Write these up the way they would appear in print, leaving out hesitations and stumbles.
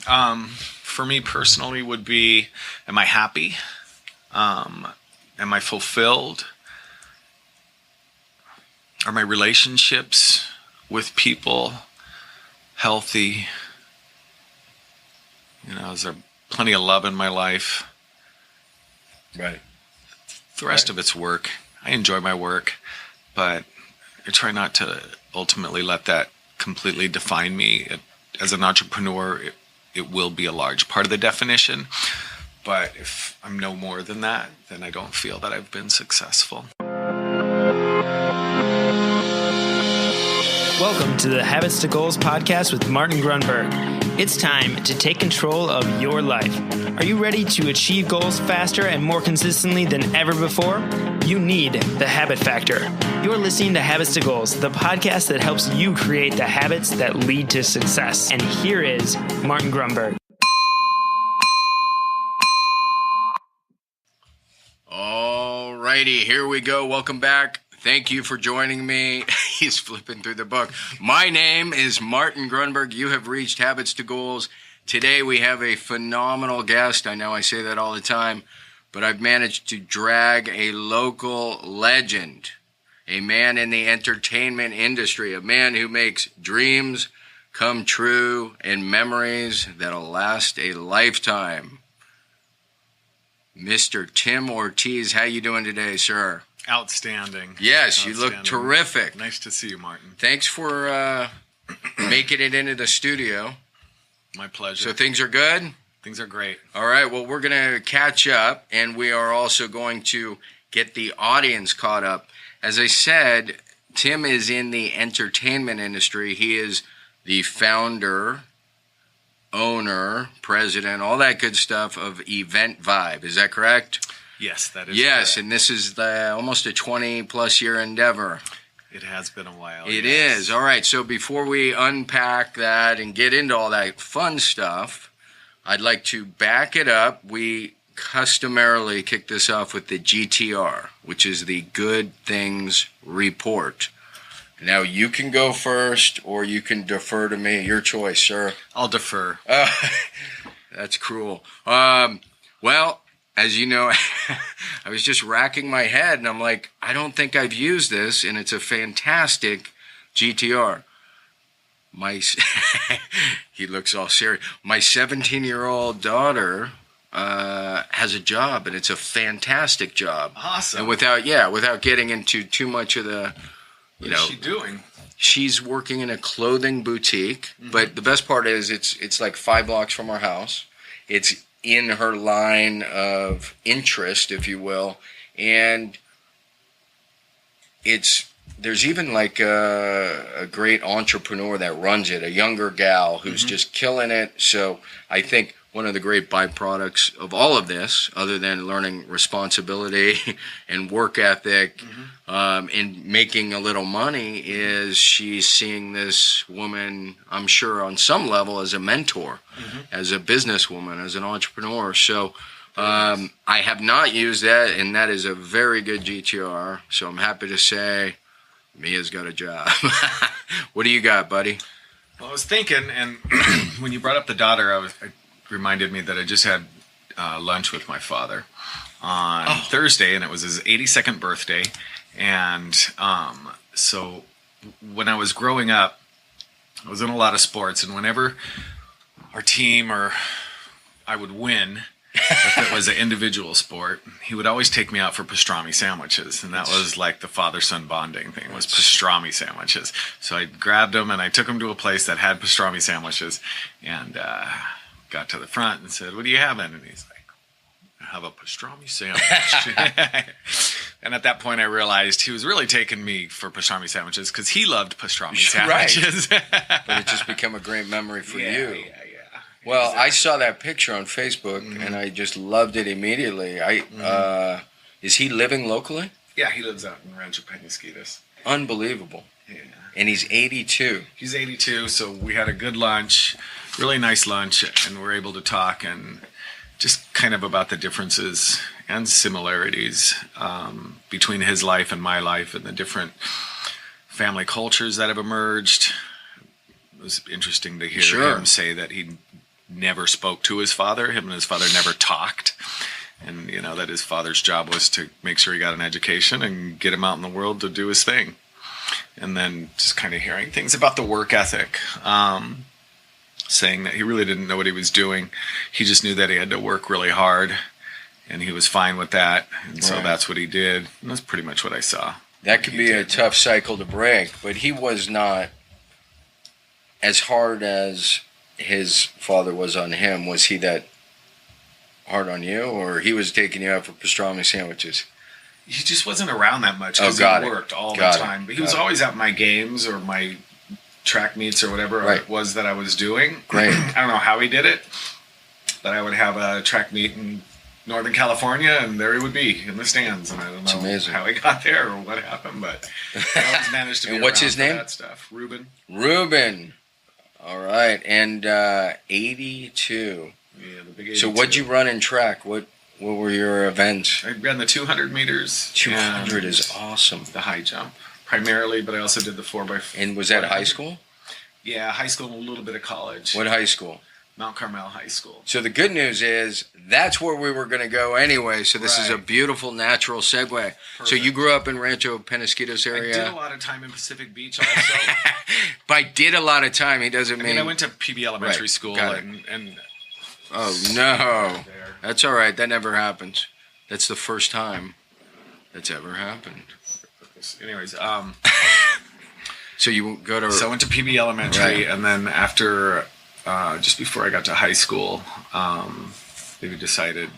For me personally would be, am I happy? Am I fulfilled? Are my relationships with people healthy? Is there plenty of love in my life? Right. The rest of it's work. I enjoy my work, but I try not to ultimately let that completely define me. As an entrepreneur, it will be a large part of the definition, but if I'm no more than that, then I don't feel that I've been successful. Welcome to the Habits to Goals podcast with Martin Grunberg. It's time to take control of your life. Are you ready to achieve goals faster and more consistently than ever before? You need the Habit Factor. You're listening to Habits to Goals, the podcast that helps you create the habits that lead to success. And here is Martin Grunberg. All righty, here we go. Welcome back. Thank you for joining me. He's flipping through the book. My name is Martin Grunberg. You have reached Habits to Goals. Today we have a phenomenal guest. I know I say that all the time, but I've managed to drag a local legend, a man in the entertainment industry, a man who makes dreams come true and memories that'll last a lifetime. Mr. Tim Ortiz, how you doing today, sir? Outstanding. Yes, Outstanding. You look terrific. Nice to see you, Martin. Thanks for making it into the studio. My pleasure. So things are good? Things are great. All right, well, we're going to catch up, and we are also going to get the audience caught up. As I said, Tim is in the entertainment industry. He is the founder, owner, president, all that good stuff of Event Vibe. Is that correct? Yes, that is Yes, correct. And this is almost a 20-plus year endeavor. It has been a while. It yes. is. All right, so before we unpack that and get into all that fun stuff, I'd like to back it up. We customarily kick this off with the GTR, which is the Good Things Report. Now, you can go first, or you can defer to me. Your choice, sir. I'll defer. That's cruel. Well, as you know, I was just racking my head, and I'm like, I don't think I've used this, and it's a fantastic GTR. He looks all serious. My 17-year-old daughter has a job, and it's a fantastic job. Awesome. And without getting into too much of the, What is she doing? She's working in a clothing boutique, but the best part is it's like 5 blocks from our house. It's in her line of interest, if you will, and there's even like a great entrepreneur that runs it, a younger gal who's just killing it. So I think one of the great byproducts of all of this, other than learning responsibility and work ethic and making a little money, is she's seeing this woman, I'm sure on some level, as a mentor, as a businesswoman, as an entrepreneur. So I have not used that, and that is a very good GTR. So I'm happy to say Mia's got a job. What do you got, buddy? Well, I was thinking, and when you brought up the daughter, it reminded me that I just had lunch with my father on Thursday, and it was his 82nd birthday. And so when I was growing up, I was in a lot of sports, and whenever our team or I would win, if it was an individual sport, he would always take me out for pastrami sandwiches, and that was like the father-son bonding thing, was pastrami sandwiches. So I grabbed him, and I took him to a place that had pastrami sandwiches, and got to the front and said, "What are you having?" And he's like, "I have a pastrami sandwich." And at that point, I realized he was really taking me for pastrami sandwiches because he loved pastrami sandwiches. Right. But it just became a great memory for you. Yeah. Well, exactly. I saw that picture on Facebook, and I just loved it immediately. Is he living locally? Yeah, he lives out in Rancho Penasquitos. Unbelievable. Yeah. And he's 82. He's 82, so we had a good lunch, really nice lunch, and we're able to talk and just kind of about the differences and similarities between his life and my life and the different family cultures that have emerged. It was interesting to hear him say that he never spoke to his father. Him and his father never talked. And, that his father's job was to make sure he got an education and get him out in the world to do his thing. And then just kind of hearing things about the work ethic, saying that he really didn't know what he was doing. He just knew that he had to work really hard, and he was fine with that. And so that's what he did. And that's pretty much what I saw. That could be a tough cycle to break, but he was not as hard as his father was on him. Was he that hard on you, or he was taking you out for pastrami sandwiches? He just wasn't around that much because he worked all the time. But he was always at my games or my track meets or whatever it was that I was doing. Great. I don't know how he did it, but I would have a track meet in Northern California, and there he would be in the stands. And I don't know how he got there or what happened, but he always managed to be And what's his name? that stuff. Ruben. All right. And 82. Yeah, the big 82. So what'd you run in track? What were your events? I ran the 200 meters. 200 is awesome. The high jump, primarily, but I also did the 4x4. And was that high school? Yeah, high school and a little bit of college. What high school? Mount Carmel High School. So the good news is that's where we were going to go anyway. So this is a beautiful natural segue. Perfect. So you grew up in Rancho Penasquitos area. I did a lot of time in Pacific Beach also. By did a lot of time, he doesn't mean... I went to PB Elementary School and oh, no. That's all right. That never happens. That's the first time that's ever happened. Anyways, so you go to... So I went to PB Elementary, and then after, just before I got to high school, they decided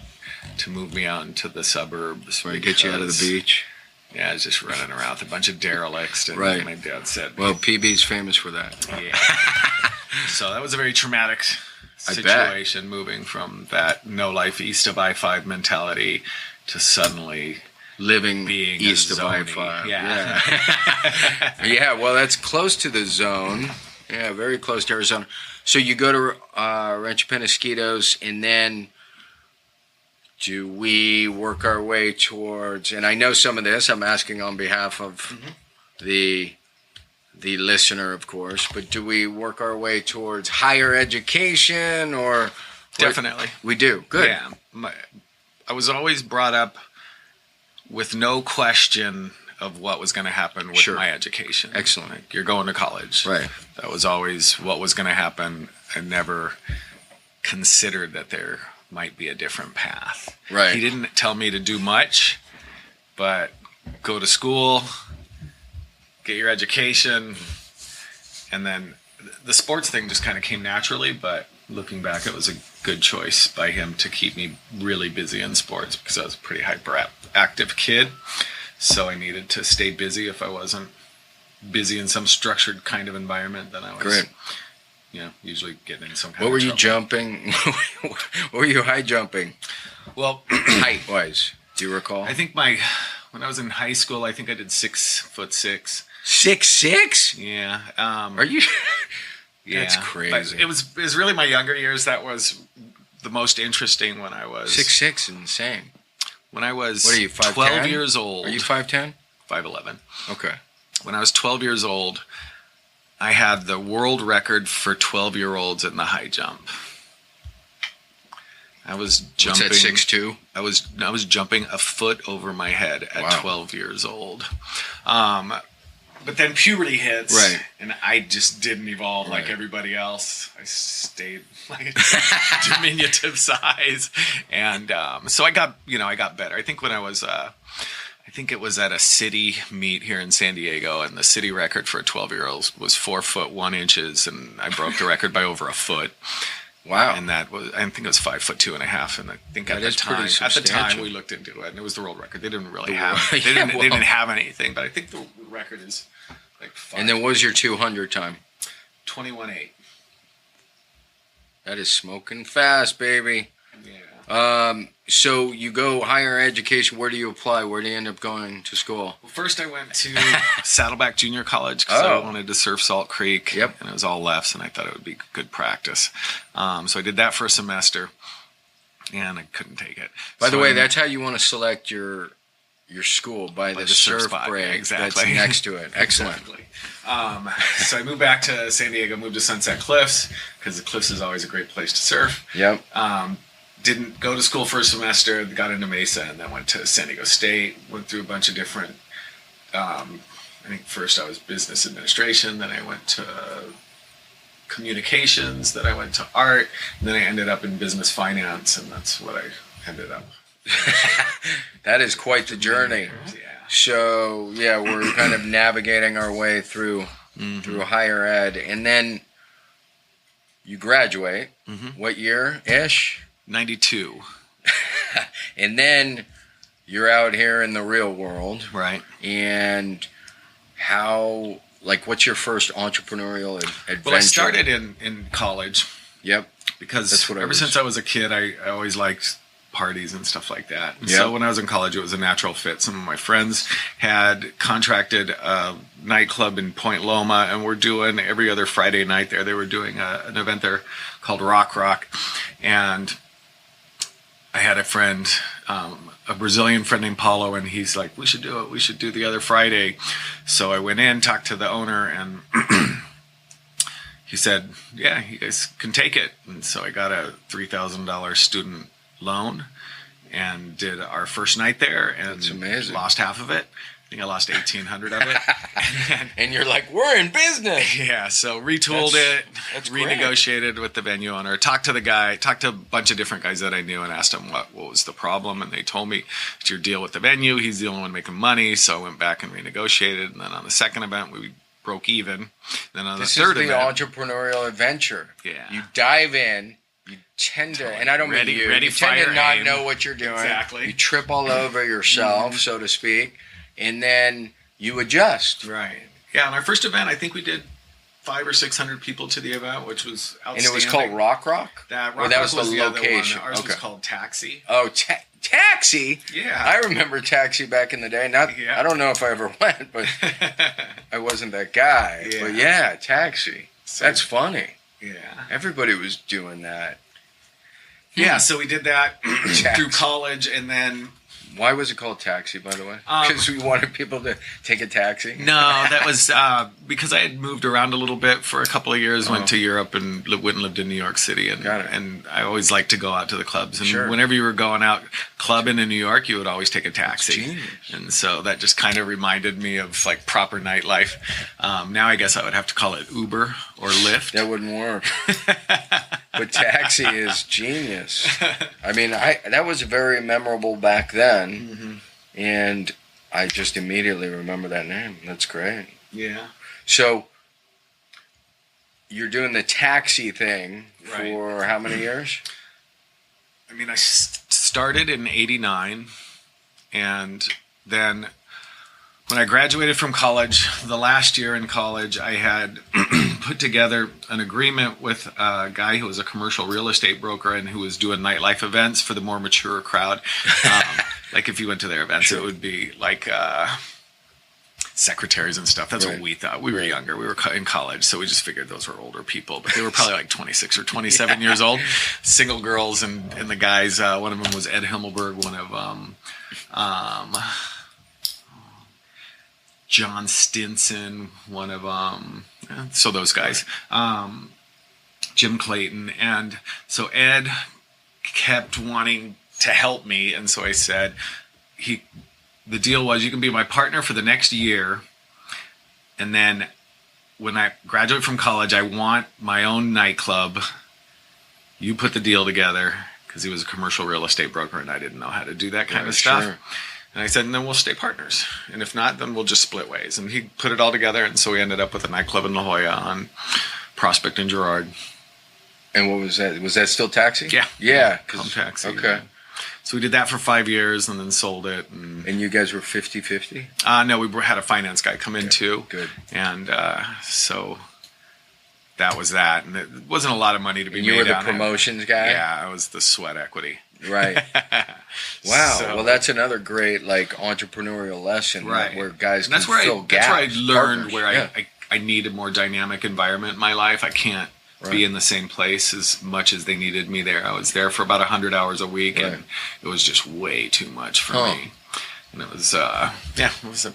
to move me out into the suburbs. Right, get you out of the beach. Yeah, I was just running around with a bunch of derelicts, and my dad said... Well, PB's famous for that. Yeah. So that was a very traumatic situation, moving from that no life east of I-5 mentality to suddenly living being east of I-5. Yeah, well, that's close to the zone. Yeah, very close to Arizona. So you go to Rancho Penasquitos, and then do we work our way towards, and I know some of this, I'm asking on behalf of the listener, of course, but do we work our way towards higher education or... Definitely. We do. Good. Yeah. I was always brought up with no question of what was going to happen with my education. Excellent. Like, you're going to college. Right. That was always what was going to happen. I never considered that there might be a different path. Right. He didn't tell me to do much, but go to school, get your education, and then the sports thing just kind of came naturally, but looking back, it was a good choice by him to keep me really busy in sports because I was a pretty hyperactive kid, so I needed to stay busy. If I wasn't busy in some structured kind of environment, then I was usually getting in some kind of trouble. What were you jumping? What were you high jumping? Well, height-wise, do you recall? I think when I was in high school, I think I did 6'6". 6'6"? Yeah. Are you? That's crazy. But it was really my younger years that was the most interesting. When I was 6'6", insane. When I was what are you, 5'10"? 12 years old. Are you 5'10"? 5'11". Okay. When I was 12 years old, I had the world record for 12-year-olds in the high jump. I was jumping. What's that, 6'2"? I was jumping a foot over my head at 12 years old. But then puberty hits, and I just didn't evolve like everybody else. I stayed like diminutive size, and so I got better. I think when I was, I think it was at a city meet here in San Diego, and the city record for a 12-year-old was 4 foot 1 inches, and I broke the record by over a foot. Wow! And that was, I think it was 5 foot 2.5, and I think at the time we looked into it, and it was the world record. They didn't really they didn't have anything, but I think the record is like 5. And then what was your 200 time? 21.8. That is smoking fast, baby. Yeah. So you go higher education. Where do you apply? Where do you end up going to school? Well, first I went to Saddleback Junior College because I wanted to surf Salt Creek. Yep. And it was all lefts, and I thought it would be good practice. So I did that for a semester, and I couldn't take it. By the way, that's how you want to select your your school by the surf surf spot. break Yeah, exactly. that's next to it. Excellent. Exactly. So I moved back to San Diego, moved to Sunset Cliffs, because the Cliffs is always a great place to surf. Yep. Didn't go to school for a semester, got into Mesa, and then went to San Diego State, went through a bunch of different, I think first I was business administration, then I went to communications, then I went to art, and then I ended up in business finance, and that's what I ended up. That is quite the journey. Yeah. So, yeah, we're kind of navigating our way through higher ed. And then you graduate. What year-ish? 92. And then you're out here in the real world. Right. And how, like, what's your first entrepreneurial adventure? Well, I started in college. Yep. Because That's what ever since I was a kid, I always liked parties and stuff like that. And so when I was in college, it was a natural fit. Some of my friends had contracted a nightclub in Point Loma, and we're doing every other Friday night there. They were doing an event there called Rock. And I had a friend, a Brazilian friend named Paulo, and he's like, we should do it. We should do the other Friday. So I went in, talked to the owner, and he said, yeah, you guys can take it. And so I got a $3,000 student loan and did our first night there, and that's amazing. Lost half of it. I think I lost 1,800 of it. And you're like, we're in business. Yeah, so retooled that's renegotiated great. with the venue owner, talked to the guy, talked to a bunch of different guys that I knew, and asked them what was the problem, and they told me it's your deal with the venue. He's the only one making money, so I went back and renegotiated, and then on the second event we broke even. Then on the third event, entrepreneurial adventure. Yeah, you dive in. You tend to, and I don't mean you, you tend to not know what you're doing. Exactly. You trip all over yourself, so to speak, and then you adjust. Right. Yeah, on our first event, I think we did 500 or 600 people to the event, which was outstanding. And it was called Rock? That was the location. location. Ours was called Taxi. Oh, Taxi? Yeah. I remember Taxi back in the day. I don't know if I ever went, but I wasn't that guy. Yeah. But yeah, Taxi. That's funny. Yeah. Everybody was doing that. Yeah, so we did that through college, and then... Why was it called Taxi, by the way? Because we wanted people to take a taxi? No, that was because I had moved around a little bit for a couple of years, went to Europe and went and lived in New York City. And I always liked to go out to the clubs. And whenever you were going out clubbing in New York, you would always take a taxi. And so that just kind of reminded me of like proper nightlife. Now I guess I would have to call it Uber or Lyft. That wouldn't work. But Taxi is genius. I mean, that was very memorable back then. And I just immediately remember that name. That's great. Yeah. So you're doing the taxi thing for how many years? I mean, I started in 89, and then when I graduated from college, the last year in college, I had put together an agreement with a guy who was a commercial real estate broker and who was doing nightlife events for the more mature crowd. Like if you went to their events, it would be like secretaries and stuff. That's what we thought. We were younger. We were in college, so we just figured those were older people. But they were probably like 26 or 27 years old. Single girls and the guys. One of them was Ed Himmelberg. One of John Stinson, one of so those guys, Jim Clayton, and so Ed kept wanting to help me, and so I said, the deal was you can be my partner for the next year, and then when I graduate from college, I want my own nightclub. You put the deal together, because he was a commercial real estate broker, and I didn't know how to do that kind of stuff. Sure. And I said, and then we'll stay partners. And if not, then we'll just split ways. And he put it all together, and so we ended up with a nightclub in La Jolla on Prospect and Girard. And what was that? Was that still Taxi? Yeah. Yeah. Home Taxi. Okay. Yeah. So we did that for 5 years and then sold it. And you guys were 50-50? No, we had a finance guy come in too. Good. And so that was that. And it wasn't a lot of money to be made. You were the promotions guy? Yeah, I was the sweat equity. Right. Wow. Well, that's another great entrepreneurial lesson. Right. Where guys can fill gaps. That's where I learned where I need a more dynamic environment in my life. I can't be in the same place as much as they needed me there. I was there for about 100 hours a week, and it was just way too much for me. And it was it was a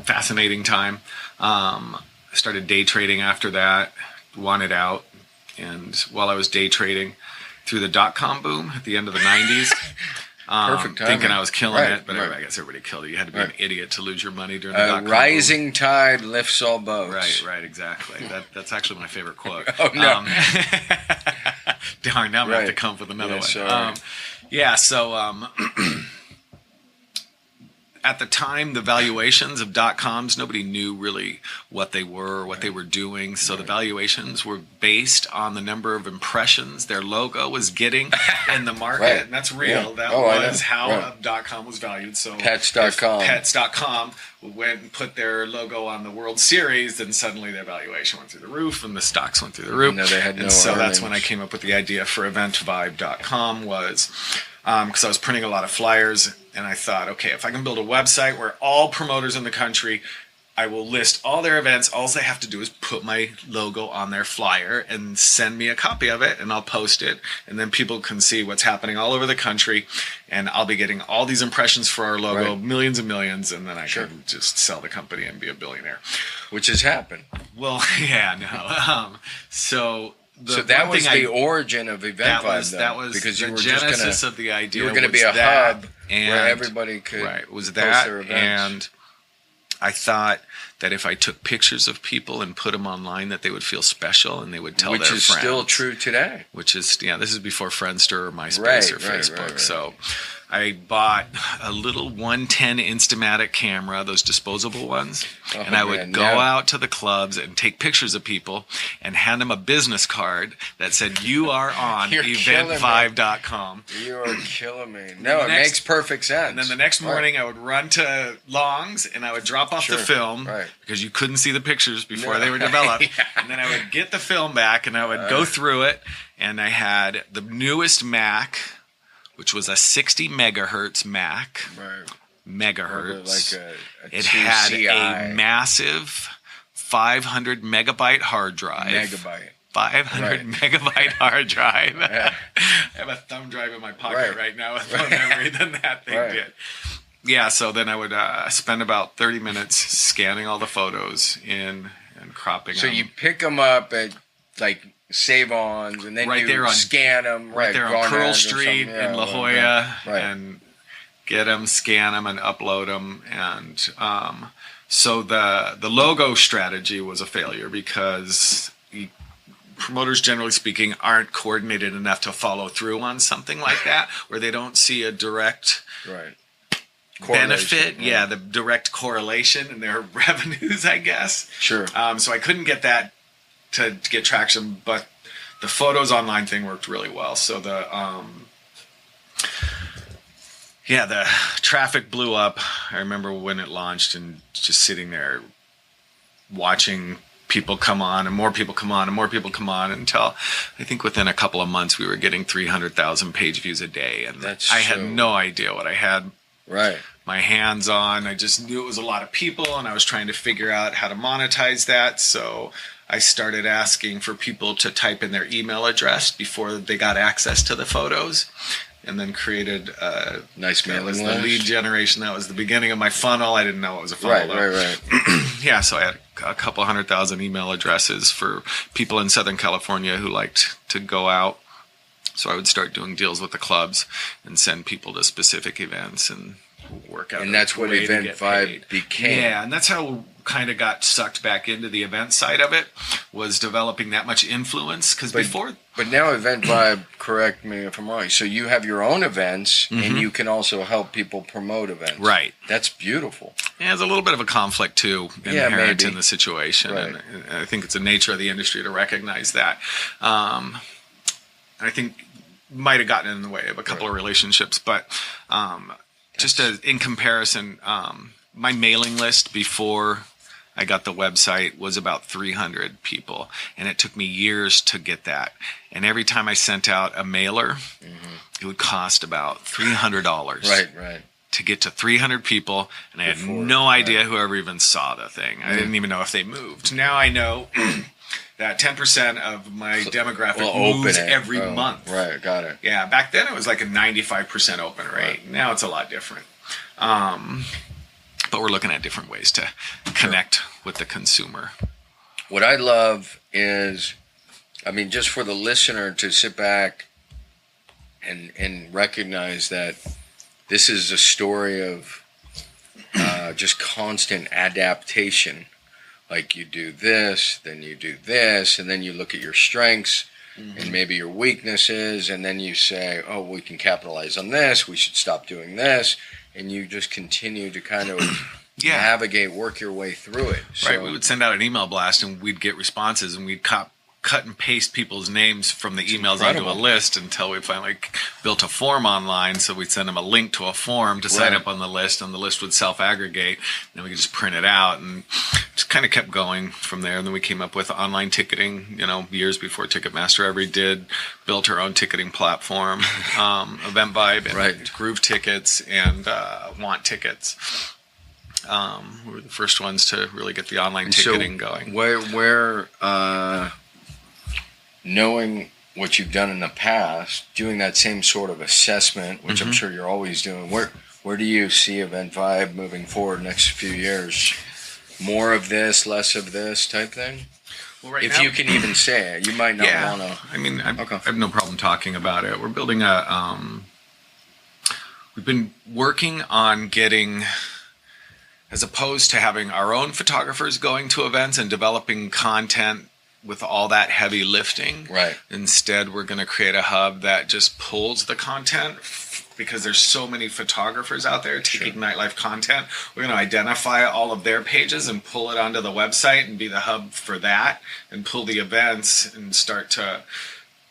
fascinating time. I started day trading after that, wanted out, and while I was day trading through the .com boom at the end of the 90s, perfect timing. thinking I was killing it, but right. I guess everybody killed it. You had to be an idiot to lose your money during the .com boom. Rising tide lifts all boats. Right, exactly. That's actually my favorite quote. Oh, no. Darn, now I'm going to have to come up with another one. Sorry. So at the time, the valuations of .coms, nobody knew really what they were or what they were doing. So the valuations were based on the number of impressions their logo was getting in the market. Right. And that's real. Yeah. That was how a .com was valued. So Pets.com. Pets.com went and put their logo on the World Series, then suddenly their valuation went through the roof and the stocks went through the roof. No, they had no and so earnings. that's when I came up with the idea for eventvibe.com was because I was printing a lot of flyers, and I thought, okay, if I can build a website where all promoters in the country, I will list all their events. All they have to do is put my logo on their flyer and send me a copy of it, and I'll post it. And then people can see what's happening all over the country, and I'll be getting all these impressions for our logo, millions and millions, and then I can just sell the company and be a billionaire. Which has happened. Well, yeah, no. So that was the origin of EventVibe, that was because the you were genesis just of the idea. You were going to be a hub where everybody could was post that, their events. and I thought that if I took pictures of people and put them online, that they would feel special and they would tell their friends. Which is still true today. Which is, this is before Friendster or MySpace or Facebook. Right. So I bought a little 110 Instamatic camera, those disposable ones, and I would go out to the clubs and take pictures of people and hand them a business card that said, "You are on eventvibe.com." You are killing me. No, it makes perfect sense. And then the next morning I would run to Long's and I would drop off the film because you couldn't see the pictures before they were developed. And then I would get the film back and I would go through it, and I had the newest Mac, which was a 60 megahertz Mac. Right. Megahertz. Like a it had a massive 500 megabyte hard drive. 500 megabyte hard drive. I have a thumb drive in my pocket right now with more memory than that thing did. Yeah, so then I would spend about 30 minutes scanning all the photos in and cropping them. So you pick them up at like Save-Ons, and then you scan them right there on Pearl Street in La Jolla, and get them, scan them, and upload them. And so the logo strategy was a failure because promoters, generally speaking, aren't coordinated enough to follow through on something like that, where they don't see a direct benefit, the direct correlation in their revenues, I guess. Sure. So I couldn't get that to get traction, but the photos online thing worked really well. So the traffic blew up. I remember when it launched and just sitting there watching people come on and more people come on and more people come on until I think within a couple of months we were getting 300,000 page views a day. And I had no idea what I had my hands on. I just knew it was a lot of people and I was trying to figure out how to monetize that. So I started asking for people to type in their email address before they got access to the photos, and then created a nice mailing list. The lead generation. That was the beginning of my funnel. I didn't know it was a funnel. Right. Yeah, so I had a couple 100,000 email addresses for people in Southern California who liked to go out. So I would start doing deals with the clubs and send people to specific events and work out. And that's what EventVibe became. Yeah, and that's how kind of got sucked back into the event side of it, was developing that much influence. Because before... But now EventVibe, correct me if I'm wrong, so you have your own events, and you can also help people promote events. Right. That's beautiful. Yeah, there's a little bit of a conflict, too, inherent in the situation. Right. And I think it's the nature of the industry to recognize that. I think might have gotten in the way of a couple of relationships, but just in comparison, my mailing list before I got the website was about 300 people, and it took me years to get that. And every time I sent out a mailer, it would cost about $300. Right. To get to 300 people, and I had no idea whoever even saw the thing. I didn't even know if they moved. Now I know that 10% of my demographic moves every month. Right, got it. Yeah, back then it was like a 95% open rate. Now it's a lot different. but we're looking at different ways to connect with the consumer. What I love is, I mean, just for the listener to sit back and recognize that this is a story of just constant adaptation. Like you do this, then you do this, and then you look at your strengths and maybe your weaknesses, and then you say, oh, we can capitalize on this, we should stop doing this, and you just continue to kind of navigate, work your way through it. So, right, we would send out an email blast, and we'd get responses, and we'd cut and paste people's names from the emails onto a list until we finally built a form online. So we'd send them a link to a form to sign up on the list, and the list would self-aggregate, and then we could just print it out, and just kind of kept going from there. And then we came up with online ticketing, years before Ticketmaster ever did, built our own ticketing platform, Event Vibe, and Groove Tickets, and Want Tickets. We were the first ones to really get the online ticketing going. Where knowing what you've done in the past, doing that same sort of assessment, which I'm sure you're always doing, where do you see Event Vibe moving forward next few years? More of this, less of this type thing? Well, right now, you can even say it. You might not want to. I mean, I have no problem talking about it. We're building we've been working on getting, as opposed to having our own photographers going to events and developing content with all that heavy lifting. Right. Instead, we're going to create a hub that just pulls the content, because there's so many photographers out there taking nightlife content. We're going to identify all of their pages and pull it onto the website and be the hub for that, and pull the events and start to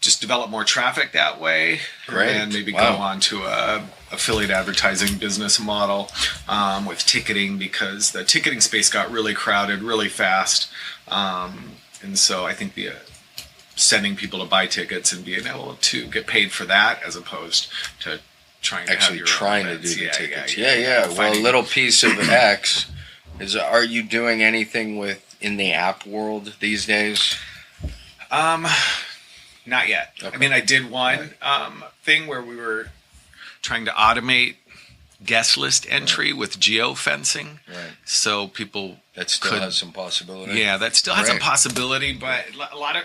just develop more traffic that way. Great. And maybe go on to a affiliate advertising business model with ticketing, because the ticketing space got really crowded really fast. And so I think sending people to buy tickets and being able to get paid for that, as opposed to trying to actually have your trying own to do the tickets. Yeah. Well, a little piece of X is, are you doing anything in the app world these days? Not yet. Okay. I mean, I did one thing where we were trying to automate guest list entry with geofencing. Right. So people that still has some possibility. Yeah, that still has a possibility, but a lot of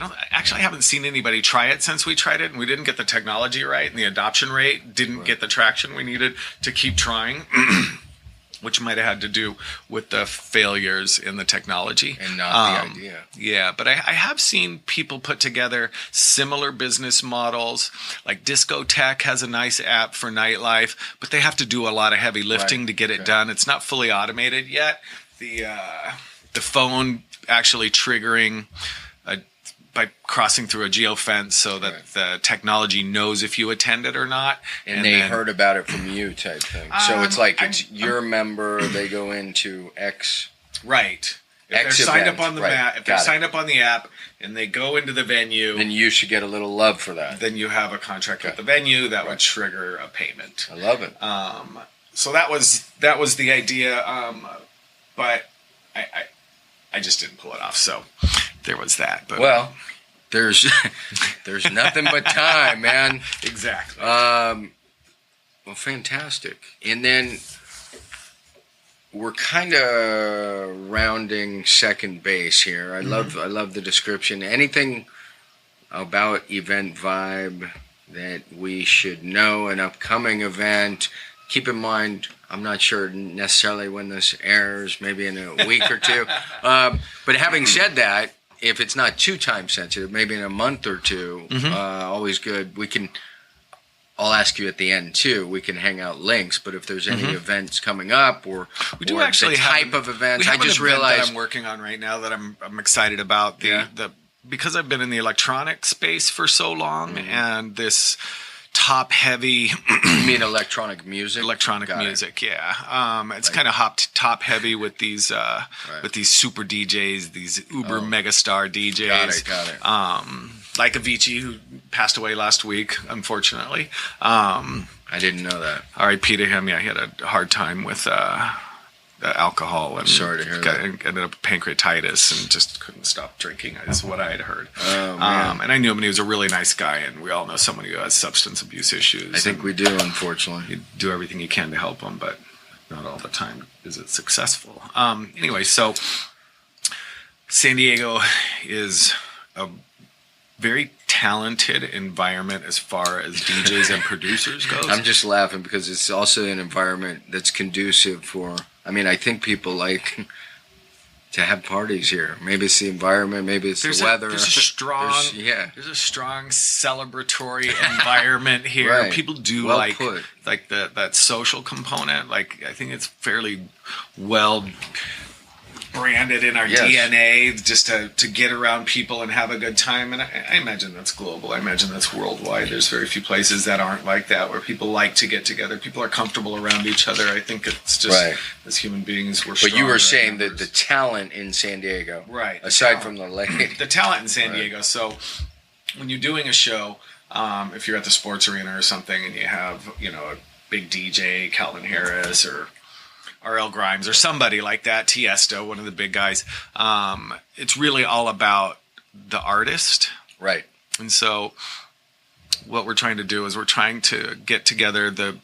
I haven't seen anybody try it since we tried it, and we didn't get the technology right, and the adoption rate didn't get the traction we needed to keep trying. Which might have had to do with the failures in the technology. And not the idea. Yeah, but I have seen people put together similar business models. Like Discotech has a nice app for nightlife, but they have to do a lot of heavy lifting to get it done. It's not fully automated yet. The phone actually triggering by crossing through a geofence so that the technology knows if you attended or not. And they heard about it from you type thing. So it's like it's your member, they go into X. Right. If they're signed up on the map, if they're signed up on the app and they go into the venue, then you should get a little love for that. Then you have a contract with the venue that would trigger a payment. I love it. So that was the idea, but I just didn't pull it off. So there was that. But well, there's nothing but time, man. Exactly. Well, fantastic. And then we're kind of rounding second base here. I love the description. Anything about Event Vibe that we should know? An upcoming event? Keep in mind, I'm not sure necessarily when this airs, maybe in a week or two. But having said that, if it's not too time sensitive, maybe in a month or two, always good. I'll ask you at the end too. We can hang out links, but if there's any events coming up, or we do actually the type of events, I just realized that I'm working on right now that I'm excited about. Because I've been in the electronic space for so long, and this top heavy. You mean electronic music? Electronic music, yeah. It's kind of top heavy with these super DJs, these uber megastar DJs. Got it. Like Avicii, who passed away last week, unfortunately. I didn't know that. R.I.P. to him. Yeah, he had a hard time with alcohol, and sorry to hear that. Ended up pancreatitis and just couldn't stop drinking. Is what I had heard. Oh, man. And I knew him, and he was a really nice guy. And we all know someone who has substance abuse issues. I think we do, unfortunately. You do everything you can to help him, but not all the time is it successful. Anyway, so San Diego is a very talented environment as far as DJs and producers goes. I'm just laughing because it's also an environment that's conducive for, I mean, I think people like to have parties here. Maybe it's the environment, maybe it's the weather. There's a strong celebratory environment here. Right. People do well like put. that social component. Like I think it's fairly well branded in our DNA just to get around people and have a good time. And I imagine that's global. I imagine that's worldwide. There's very few places that aren't like that, where people like to get together. People are comfortable around each other. I think it's just as human beings, we're But you were saying that the talent in San Diego, right? Aside from the lake, the talent in San Diego. So when you're doing a show, if you're at the sports arena or something, and you have a big DJ, Calvin Harris or R.L. Grimes or somebody like that, Tiesto, one of the big guys. It's really all about the artist. Right. And so what we're trying to do is we're trying to get together the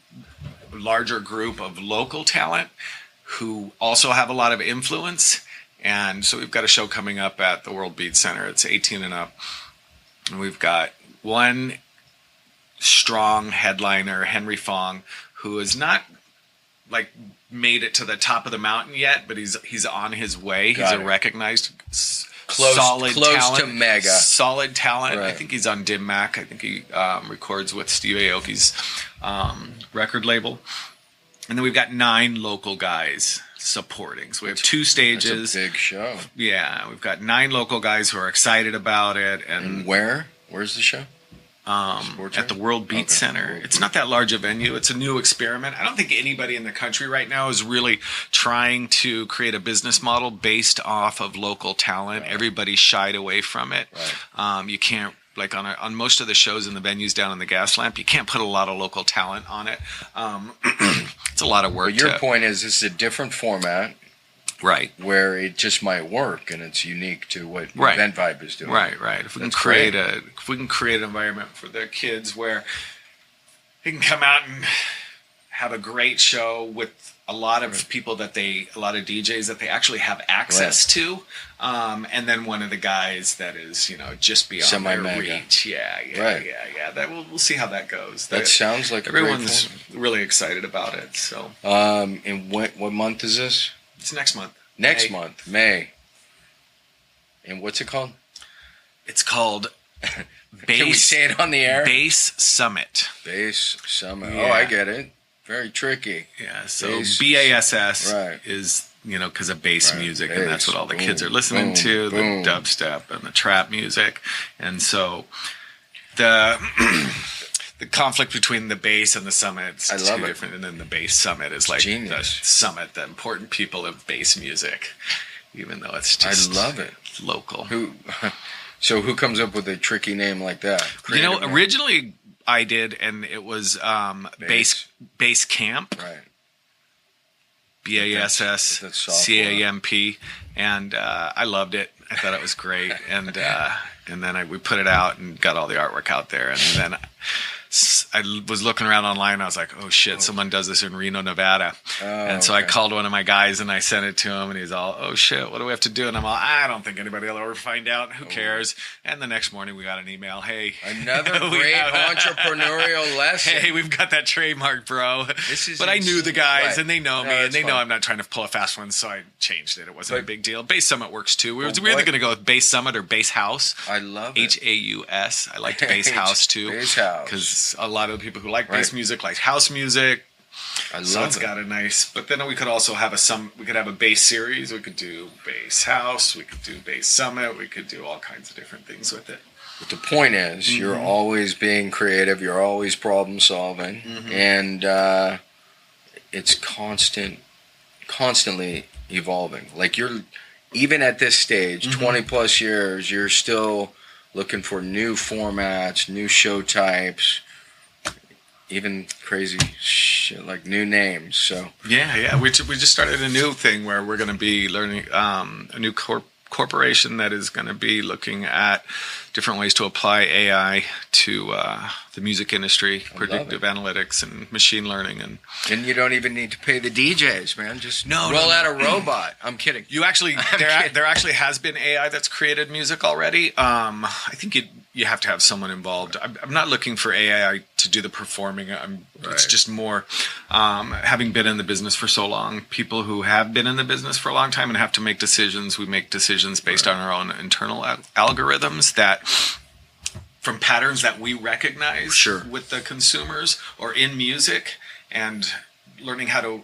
larger group of local talent who also have a lot of influence. And so we've got a show coming up at the World Beat Center. It's 18 and up. And we've got one strong headliner, Henry Fong, who is not like made it to the top of the mountain yet, but he's on his way. He's a recognized solid talent to mega solid talent. Right. I think he's on Dim Mak. I think he records with Steve Aoki's record label. And then we've got 9 local guys supporting. So we have 2 stages. That's a big show. Yeah, we've got 9 local guys who are excited about it. And where's the show? At the World Beat Center. It's not that large a venue. It's a new experiment. I don't think anybody in the country right now is really trying to create a business model based off of local talent. Right. Everybody's shied away from it. Right. You can't, like on most of the shows in the venues down in the Gas Lamp, you can't put a lot of local talent on it. It's a lot of work. But your point is this is a different format. Right. Where it just might work and it's unique to what Event Vibe is doing. Right. If we can create an environment for the kids where they can come out and have a great show with a lot of people a lot of DJs that they actually have access to. And then one of the guys that is, just beyond their reach. Yeah. That we'll see how that goes. That sounds like everyone's really excited about it. So and what month is this? It's next month. May. And what's it called? It's called Bass. Can we say it on the air? Bass Summit. Bass Summit. Yeah. Oh, I get it. Very tricky. Yeah. So BASS is because of bass music, bass. And that's what all the kids are listening to, the dubstep and the trap music, and so the conflict between the bass and the summit is too different, and then the bass summit is like the summit, the important people of bass music, even though it's just local. So who comes up with a tricky name like that? Originally I did, and it was Bass Camp. Right. BASSCAMP, and I loved it. I thought it was great, and then we put it out and got all the artwork out there, and then I was looking around online, and I was like, oh shit, someone does this in Reno, Nevada. And so I called one of my guys and I sent it to him, and he's all, oh shit, what do we have to do? And I'm all, I don't think anybody will ever find out. Who cares? And the next morning we got an email. Hey, another great entrepreneurial lesson. Hey, we've got that trademark, bro. But I knew the guys, and they know me, and they know I'm not trying to pull a fast one, so I changed it. It wasn't a big deal. Bass Summit works too. We were either going to go with Bass Summit or Bass House. I love it. HAUS. I liked Bass House too. Bass House. Because a lot of the people who like bass music like house music. So it's got a nice. But then we could also have we could have a bass series. We could do Bass House. We could do Bass Summit. We could do all kinds of different things with it. But the point is, you're always being creative. You're always problem solving, and it's constantly evolving. Like you're even at this stage, 20 plus years, you're still looking for new formats, new show types. Even crazy shit like new names. So yeah, we just started a new thing where we're going to be learning a new corporation that is going to be looking at different ways to apply AI to the music industry, predictive analytics and machine learning. And you don't even need to pay the DJs, man. Just roll out a robot. I'm kidding. You actually, there actually has been AI that's created music already. I think you have to have someone involved. I'm not looking for AI to do the performing. It's just more having been in the business for so long. People who have been in the business for a long time and have to make decisions. We make decisions based on our own internal algorithms that from patterns that we recognize with the consumers or in music, and learning how to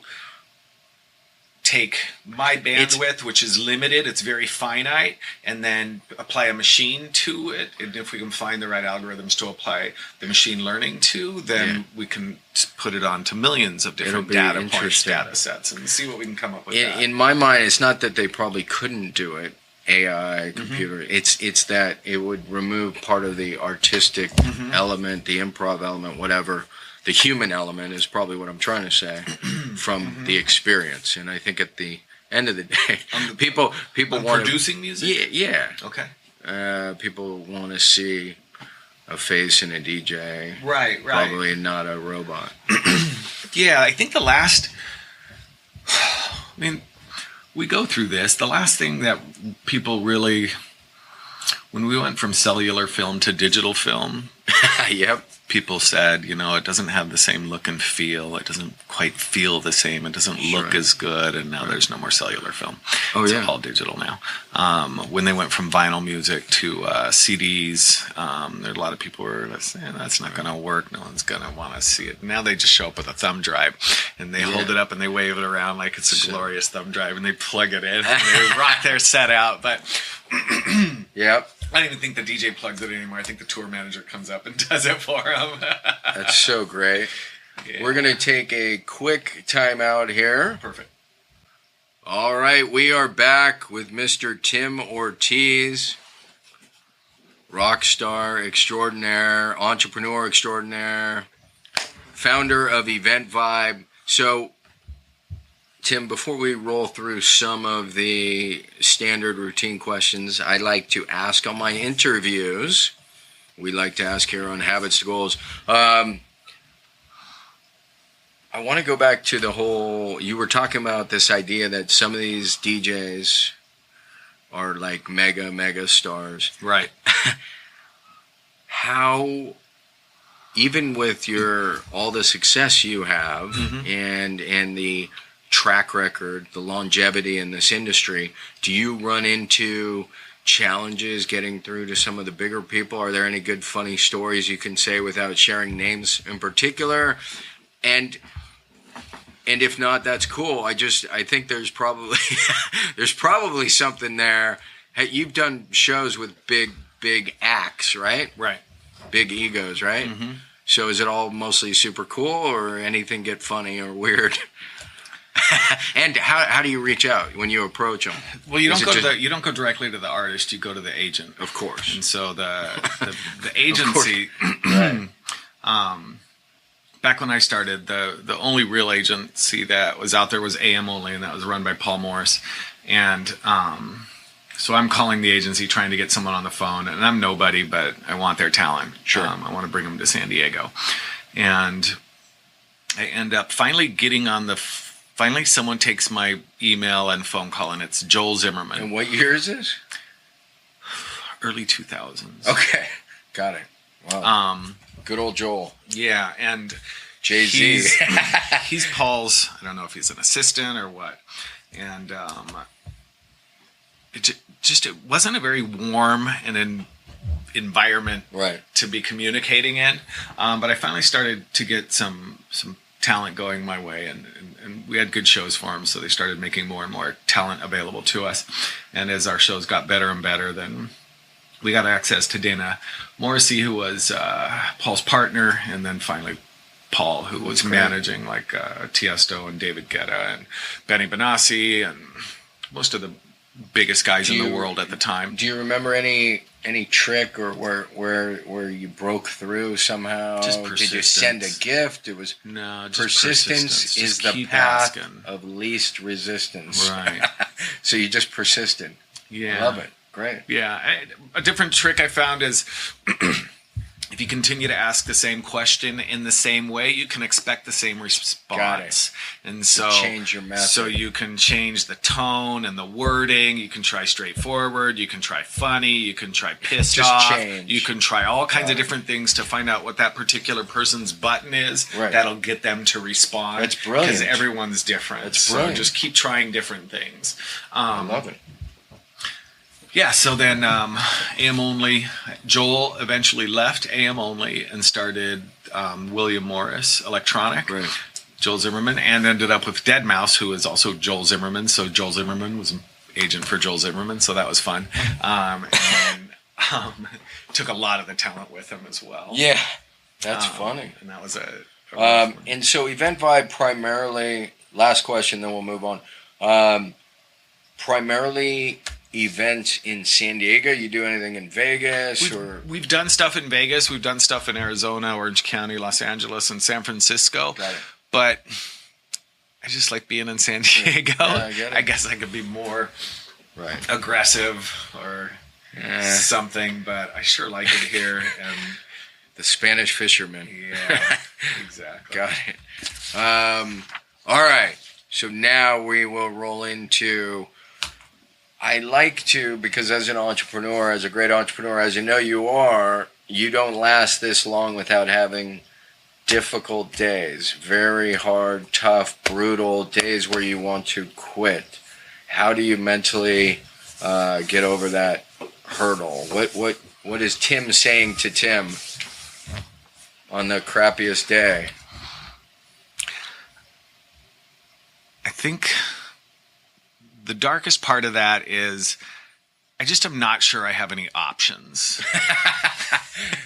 take my bandwidth, which is limited, it's very finite, and then apply a machine to it. And if we can find the right algorithms to apply the machine learning to, then we can put it onto millions of different data points, data sets, and see what we can come up with. In my mind, it's not that they probably couldn't do it, AI, computer. It's that it would remove part of the artistic element, the improv element, whatever. The human element is probably what I'm trying to say from the experience. And I think at the end of the day, people want producing music. Yeah. Okay. People want to see a face in a DJ. Right. Probably not a robot. Yeah, I think the last. We go through this. The last thing that people really, when we went from cellular film to digital film, people said, it doesn't have the same look and feel. It doesn't quite feel the same. It doesn't look as good. And now there's no more cellular film. It's all digital now. When they went from vinyl music to CDs, there are a lot of people who were saying, that's not going to work. No one's going to want to see it. Now they just show up with a thumb drive and they hold it up and they wave it around like it's a glorious thumb drive, and they plug it in and they rock their set out. But I don't even think the DJ plugs it anymore. I think the tour manager comes up and does it for him. That's so great. Yeah. We're going to take a quick time out here. Perfect. All right, we are back with Mr. Tim Ortiz, rock star extraordinaire, entrepreneur extraordinaire, founder of Event Vibe. So, Tim, before we roll through some of the standard routine questions I like to ask on my interviews, we like to ask here on Habits to Goals. I want to go back to the whole, you were talking about this idea that some of these DJs are like mega stars. Right. How, even with all the success you have and the track record, the longevity in this industry, do you run into challenges getting through to some of the bigger people? Are there any good funny stories you can say without sharing names in particular? And if not, that's cool. I think there's probably something there. Hey, you've done shows with big acts, right? Right. Big egos, right? So is it all mostly super cool, or anything get funny or weird? And how do you reach out when you approach them? Well, you don't go directly to the artist. You go to the agent, of course. And so the agency, back when I started, the only real agency that was out there was AM Only, and that was run by Paul Morris. And so I'm calling the agency trying to get someone on the phone, and I'm nobody, but I want their talent. Sure. I want to bring them to San Diego, and I end up finally getting on the. Finally, someone takes my email and phone call, and it's Joel Zimmerman. And what year is this? Early 2000s. Okay, got it. Wow. Good old Joel. Yeah, and Jay-Z. He's Paul's, I don't know if he's an assistant or what. And it wasn't a very warm and environment to be communicating in. But I finally started to get some talent going my way, and we had good shows for them, so they started making more and more talent available to us. And as our shows got better and better, then we got access to Dana Morrissey, who was Paul's partner, and then finally Paul, who was managing like Tiesto and David Guetta and Benny Benassi and most of the biggest guys in the world at the time. Do you remember any trick or where you broke through somehow? Just persistence. Did you send a gift? It was persistence is the path of least resistance. Right. So you just persisted. Yeah. I love it. Great. Yeah. A different trick I found is if you continue to ask the same question in the same way, you can expect the same response. Got it. And so change your method. So you can change the tone and the wording. You can try straightforward. You can try funny. You can try pissed off. Change. You can try all kinds of different things to find out what that particular person's button is. Right. That'll get them to respond. That's brilliant. Because everyone's different. That's brilliant. So just keep trying different things. I love it. Yeah, so then AM Only, Joel eventually left AM Only and started William Morris Electronic, Right. Joel Zimmerman, and ended up with Deadmau5, who is also Joel Zimmerman. So Joel Zimmerman was an agent for Joel Zimmerman, so that was fun. And took a lot of the talent with him as well. Yeah, that's funny. And that was a And so Event Vibe primarily, last question, then we'll move on. Primarily events in San Diego? You do anything in Vegas? We've done stuff in Vegas. We've done stuff in Arizona, Orange County, Los Angeles, and San Francisco. Got it. But I just like being in San Diego. Yeah, I get it. I guess I could be more aggressive or something, but I sure like it here. And the Spanish fisherman. yeah, exactly. Got it. All right. So now we will roll into... I like to, because as an entrepreneur, as a great entrepreneur, as you know you are, you don't last this long without having difficult days. Very hard, tough, brutal days where you want to quit. How do you mentally get over that hurdle? What is Tim saying to Tim on the crappiest day? I think the darkest part of that is I just am not sure I have any options.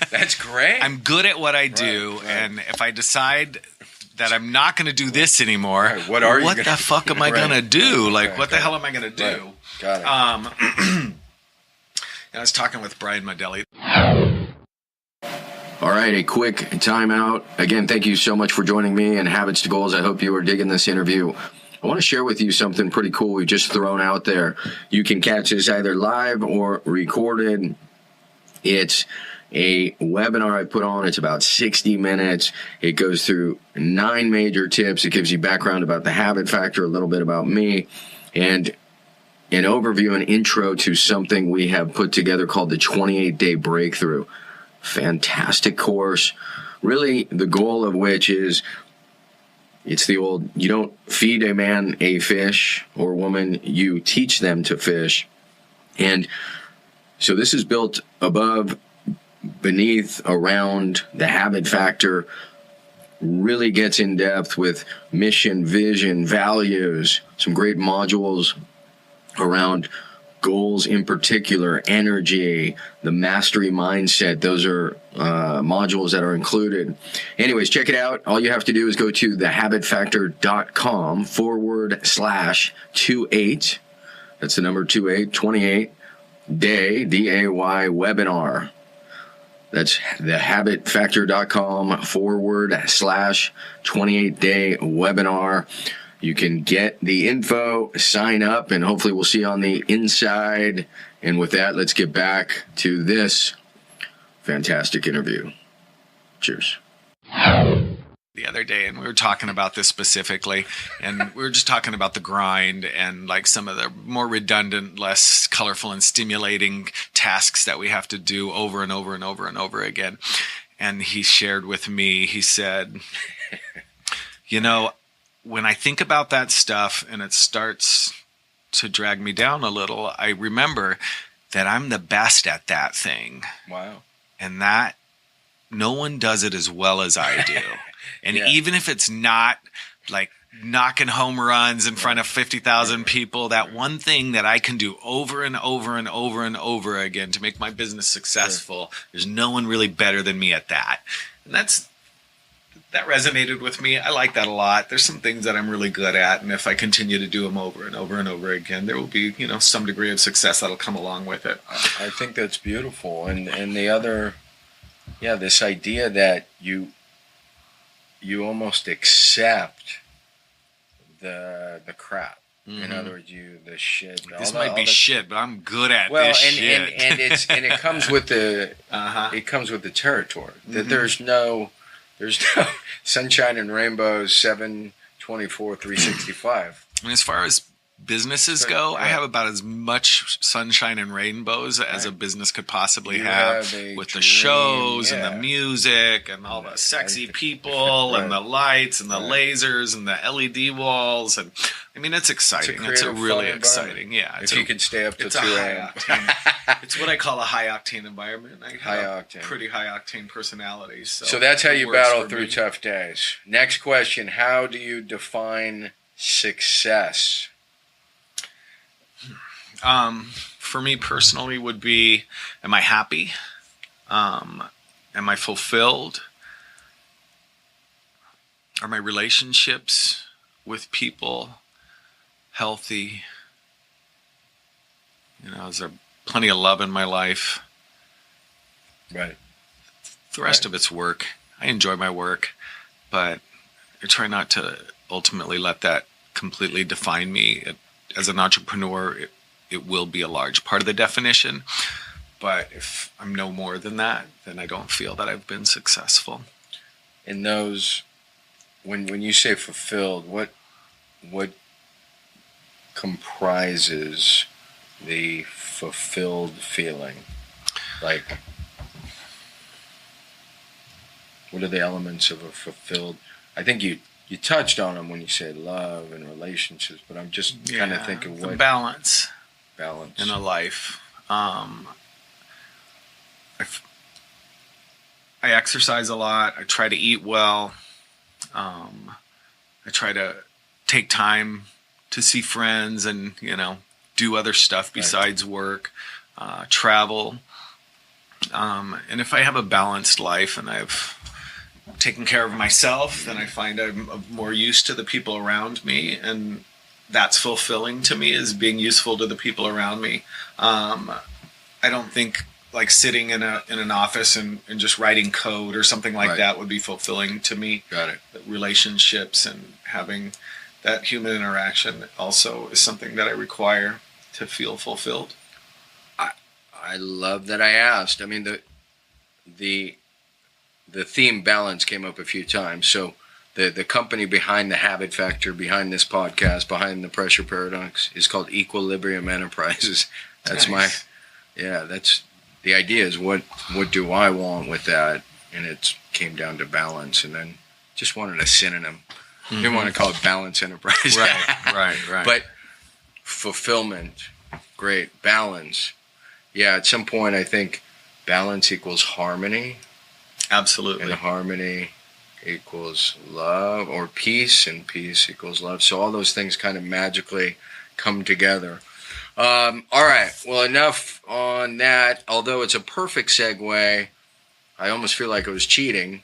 That's great. I'm good at what I do, right. and if I decide that I'm not going to do this anymore, Right, what the fuck am I going to do? Like, Right, what the hell am I going to do? Right. Got it. And I was talking with Brian Madelli. All right, a quick timeout. Again, thank you so much for joining me and Habits to Goals. I hope you are digging this interview. I want to share with you something pretty cool we've just thrown out there. You can catch this either live or recorded. It's a webinar I put on. It's about 60 minutes. It goes through 9 major tips. It gives you background about the habit factor, a little bit about me, and an overview and intro to something we have put together called the 28-Day Breakthrough. Fantastic course. Really, the goal of which is, it's the old, you don't feed a man a fish or woman, you teach them to fish. And so this is built above, beneath, around the habit factor, really gets in depth with mission, vision, values, some great modules around goals in particular, energy, the mastery mindset. Those are modules that are included. Anyways, check it out. All you have to do is go to thehabitfactor.com/28. That's the number 28 day, D-A-Y webinar. That's thehabitfactor.com/28-day webinar. You can get the info, sign up, and hopefully we'll see you on the inside. And with that, let's get back to this fantastic interview. Cheers. The other day, and we were talking about this specifically, and we were just talking about the grind and like some of the more redundant, less colorful and stimulating tasks that we have to do over and over and over and over again. And he shared with me, he said, you know, when I think about that stuff and it starts to drag me down a little, I remember that I'm the best at that thing. Wow. And that no one does it as well as I do. And even if it's not like knocking home runs in front of 50,000 people, that one thing that I can do over and over and over and over again to make my business successful, there's no one really better than me at that. And that resonated with me. I like that a lot. There's some things that I'm really good at, and if I continue to do them over and over and over again, there will be, some degree of success that'll come along with it. I think that's beautiful. And the other, this idea that you almost accept the crap. In other words, the shit. This might be shit, but I'm good at this shit. And it comes with the it comes with the territory. That there's no sunshine and rainbows 7/24 365. And as far as businesses go, I have about as much sunshine and rainbows as a business could possibly have with the shows and the music and all the sexy people and the lights and the lasers and the LED walls. And I mean, it's exciting. It's a really exciting. Yeah. If you can stay up to 2 a.m. It's what I call a high octane environment. I have octane. Pretty high octane personality. So that's how you battle through tough days. Next question. How do you define success? For me personally would be, am I happy? Am I fulfilled? Are my relationships with people healthy? Is there plenty of love in my life? Right. The rest of it's work. I enjoy my work, but I try not to ultimately let that completely define me. As an entrepreneur, it will be a large part of the definition, but if I'm no more than that, then I don't feel that I've been successful. In those, when you say fulfilled, what comprises the fulfilled feeling? Like, what are the elements of a fulfilled? I think you touched on them when you said love and relationships, but I'm just kind of thinking what balance in a life. I exercise a lot. I try to eat well. I try to take time to see friends and do other stuff besides work. Travel. And if I have a balanced life and I've taken care of myself, then I find I'm more used to the people around me, and that's fulfilling to me, is being useful to the people around me. I don't think like sitting in an office and just writing code or something like that would be fulfilling to me. Got it. Relationships and having that human interaction also is something that I require to feel fulfilled. I love that I asked. I mean, the theme balance came up a few times. So the company behind the Habit Factor, behind this podcast, behind the Pressure Paradox is called Equilibrium Enterprises. That's nice. That's the idea is what do I want with that? And it came down to balance, and then just wanted a synonym. Didn't want to call it Balance Enterprise. Right. But fulfillment, great. Balance. Yeah, at some point I think balance equals harmony. Absolutely. And harmony equals love, or peace, and peace equals love. So all those things kind of magically come together. All right. Well, enough on that. Although it's a perfect segue, I almost feel like I was cheating.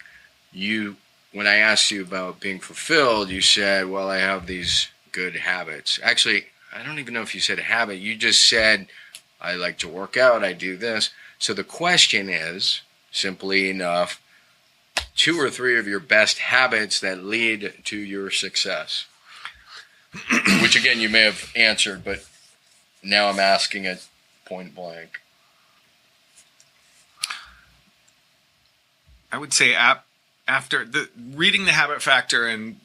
When I asked you about being fulfilled, you said, well, I have these good habits. Actually, I don't even know if you said habit. You just said, I like to work out. I do this. So the question is, simply enough, 2 or 3 of your best habits that lead to your success. Which, again, you may have answered, but now I'm asking it point blank. I would say after reading the Habit Factor and,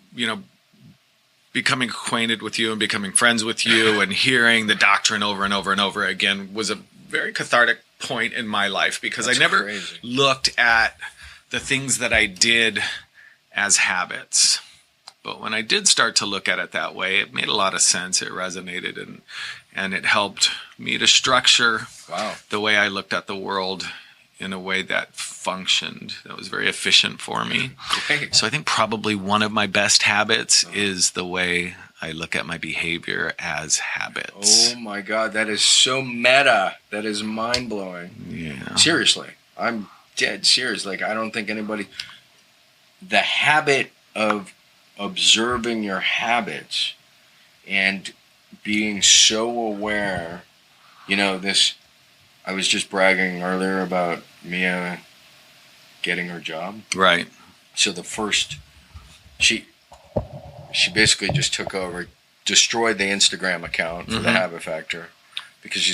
becoming acquainted with you and becoming friends with you and hearing the doctrine over and over and over again was a very cathartic point in my life, because I never looked at the things that I did as habits. But when I did start to look at it that way, it made a lot of sense. It resonated, and it helped me to structure the way I looked at the world in a way that functioned, that was very efficient for me. Great. So I think probably one of my best habits is the way I look at my behavior as habits. Oh my God, that is so meta. That is mind-blowing. Yeah. Seriously. I'm dead serious. Like, I don't think anybody... The habit of observing your habits and being so aware, this... I was just bragging earlier about Mia getting her job. Right. So the first... She basically just took over destroyed the Instagram account for the Habit Factor because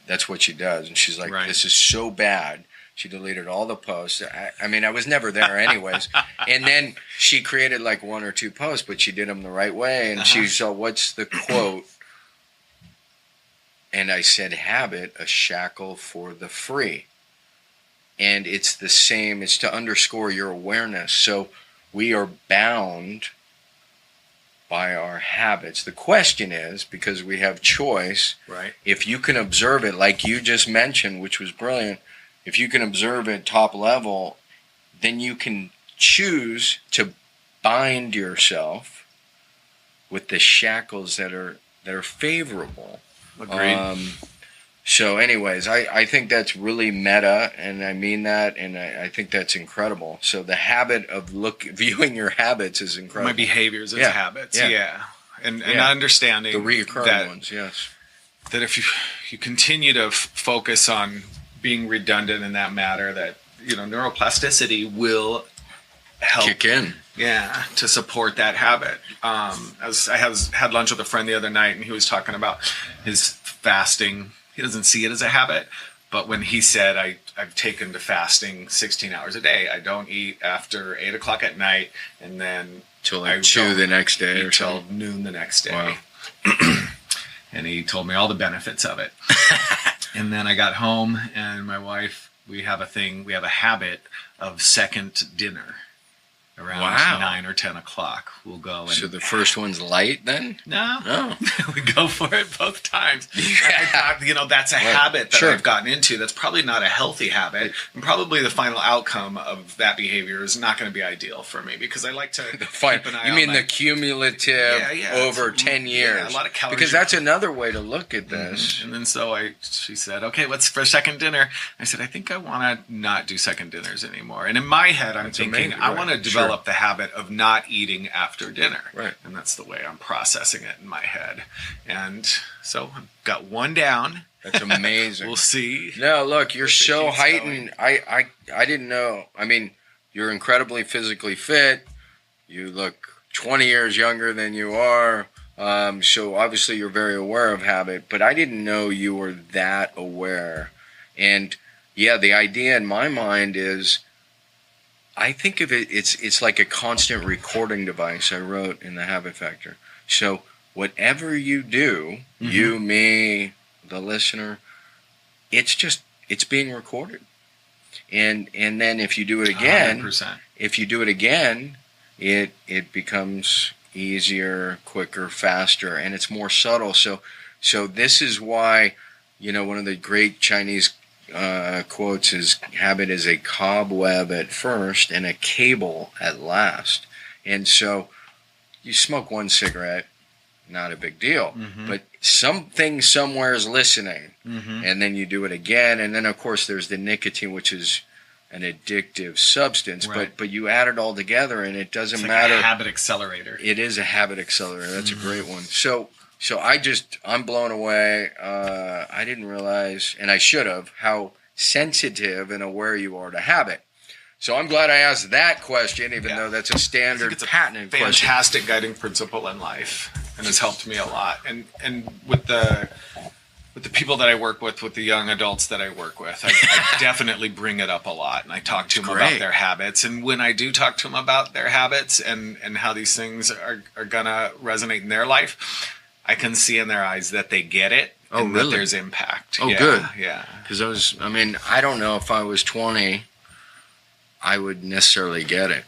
that's what she does. And she's like, this is so bad. She deleted all the posts. I mean, I was never there anyways. And then she created like 1 or 2 posts, but she did them the right way. And she said, what's the quote? And I said, habit, a shackle for the free. And it's the same. It's to underscore your awareness. So we are bound by our habits. The question is, because we have choice, if you can observe it like you just mentioned, which was brilliant, if you can observe it top level, then you can choose to bind yourself with the shackles that are favorable. Agreed. So anyways, I think that's really meta, and I mean that, and I think that's incredible. So the habit of viewing your habits is incredible. My behaviors as habits, and understanding the recurring ones, yes. That if you continue to focus on being redundant in that matter, that neuroplasticity will help kick in. Yeah, to support that habit. As I had lunch with a friend the other night, and he was talking about his fasting. He doesn't see it as a habit, but when he said, I've taken to fasting 16 hours a day. I don't eat after 8 o'clock at night, and then till like 2 the next day or till noon the next day. Wow. And he told me all the benefits of it. And then I got home, and my wife, we have a habit of second dinner. Around 9 or 10 o'clock, we'll go. And so the first one's light then? No. Oh. We go for it both times. That's a habit that I've gotten into. That's probably not a healthy habit. And probably the final outcome of that behavior is not going to be ideal for me because I like to keep an eye on the cumulative over 10 years? Yeah, a lot of calories. Because that's another way to look at this. And then she said, okay, what's for second dinner? I said, I think I want to not do second dinners anymore. And in my head, I'm thinking, I want to develop the habit of not eating after dinner. Right. And that's the way I'm processing it in my head. And so I've got one down. That's amazing. We'll see. No, look, you're so heightened. I didn't know. I mean, you're incredibly physically fit. You look 20 years younger than you are. So obviously you're very aware of habit, but I didn't know you were that aware. And yeah, the idea in my mind is, I think of it, it's like a constant recording device I wrote in the Habit Factor. So whatever you do, you, me, the listener, it's being recorded. And then if you do it again, 100%. It becomes easier, quicker, faster, and it's more subtle. So this is why, one of the great Chinese quotes is, habit is a cobweb at first and a cable at last. And so you smoke one cigarette, not a big deal, but something somewhere is listening, and then you do it again, and then of course there's the nicotine, which is an addictive substance, but you add it all together and it doesn't matter. It's a habit accelerator. It is a habit accelerator. That's a great one. So I'm blown away. I didn't realize, and I should have, how sensitive and aware you are to habit. So I'm glad I asked that question, even though that's a standard patented question. It's a fantastic guiding principle in life, and has helped me a lot. And with the people that I work with the young adults that I work with, I definitely bring it up a lot, and I talk to them about their habits. And when I do talk to them about their habits and how these things are gonna resonate in their life, I can see in their eyes that they get it and that there's impact. Oh, good. Yeah. Because I don't know if I was 20, I would necessarily get it.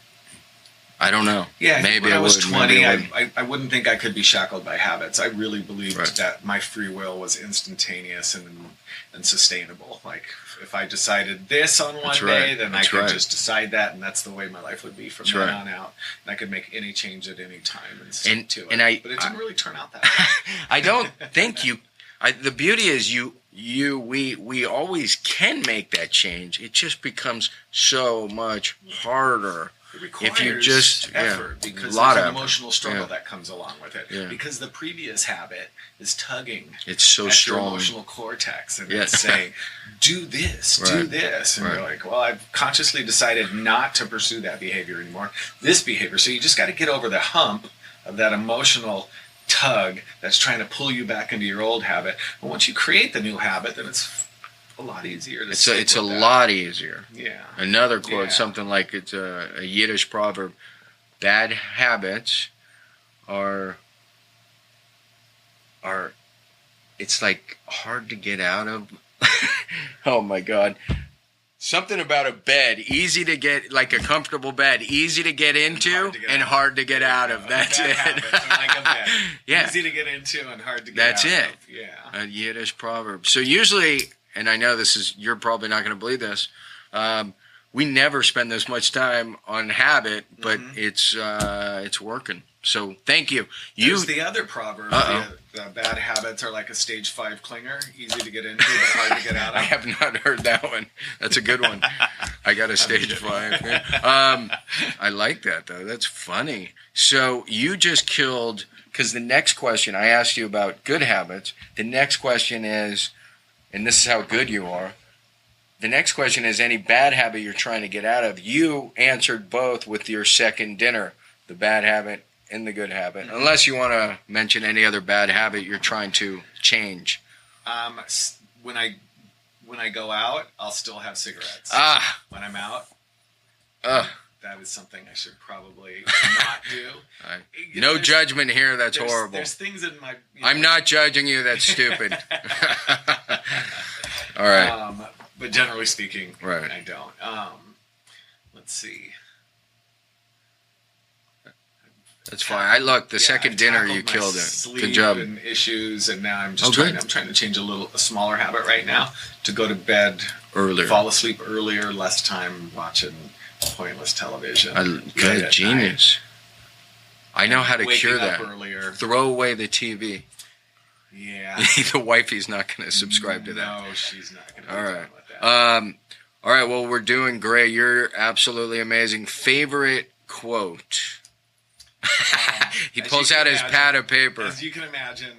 I don't know. Yeah, maybe when I was 20, I I wouldn't think I could be shackled by habits. I really believed that my free will was instantaneous and sustainable. Like, if I decided this on one day, then I could just decide that, and that's the way my life would be from then on out. And I could make any change at any time and stick to it. But it didn't really turn out that way. I don't think you... the beauty is we always can make that change. It just becomes so much harder. It requires if you just effort because there's an emotional struggle that comes along with it. Yeah. Because the previous habit is tugging. It's so at strong. Your emotional cortex, and it's saying, "Do this, do this," and you're like, "Well, I've consciously decided not to pursue that behavior anymore. This behavior." So you just got to get over the hump of that emotional tug that's trying to pull you back into your old habit. But once you create the new habit, then it's a lot easier to stick It's a with that. lot easier. Yeah. Another quote, Yeah. something like it's a Yiddish proverb: "Bad habits are it's like hard to get out of." Oh my God. Something about a bed, easy to get, like a comfortable bed, easy to get into and hard to get out of. That's Bad it. habits are like a bed. Yeah. Easy to get into and hard to get That's out it. of. Yeah. A Yiddish proverb. So usually, and I know you're probably not going to believe this, we never spend this much time on habit, but it's working. So thank you. There's the other proverb. The bad habits are like a stage 5 clinger, easy to get into but hard to get out of. I have not heard that one. That's a good one. I got a stage 5. Yeah. I like that, though. That's funny. So you just killed, because the next question, I asked you about good habits. The next question is, and this is how good you are, the next question is any bad habit you're trying to get out of. You answered both with your second dinner, the bad habit and the good habit, unless you want to mention any other bad habit you're trying to change. When I go out, I'll still have cigarettes. When I'm out, that is something I should probably not do. No judgment here. That's horrible. There's things in my... I'm not judging you. That's stupid. All right. But generally speaking, right. I don't. Let's see. That's fine. The second dinner you killed it. Good job. And issues, and now I'm just trying to change a smaller habit right now to go to bed earlier, fall asleep earlier, less time watching pointless television. Good, genius. I know how to cure that. Earlier. Throw away the TV. Yeah. The wifey's not going to subscribe to that. No, she's not going to. All right. All right. Well, we're doing great. You're absolutely amazing. Favorite quote? He pulls out his pad of paper. As you can imagine,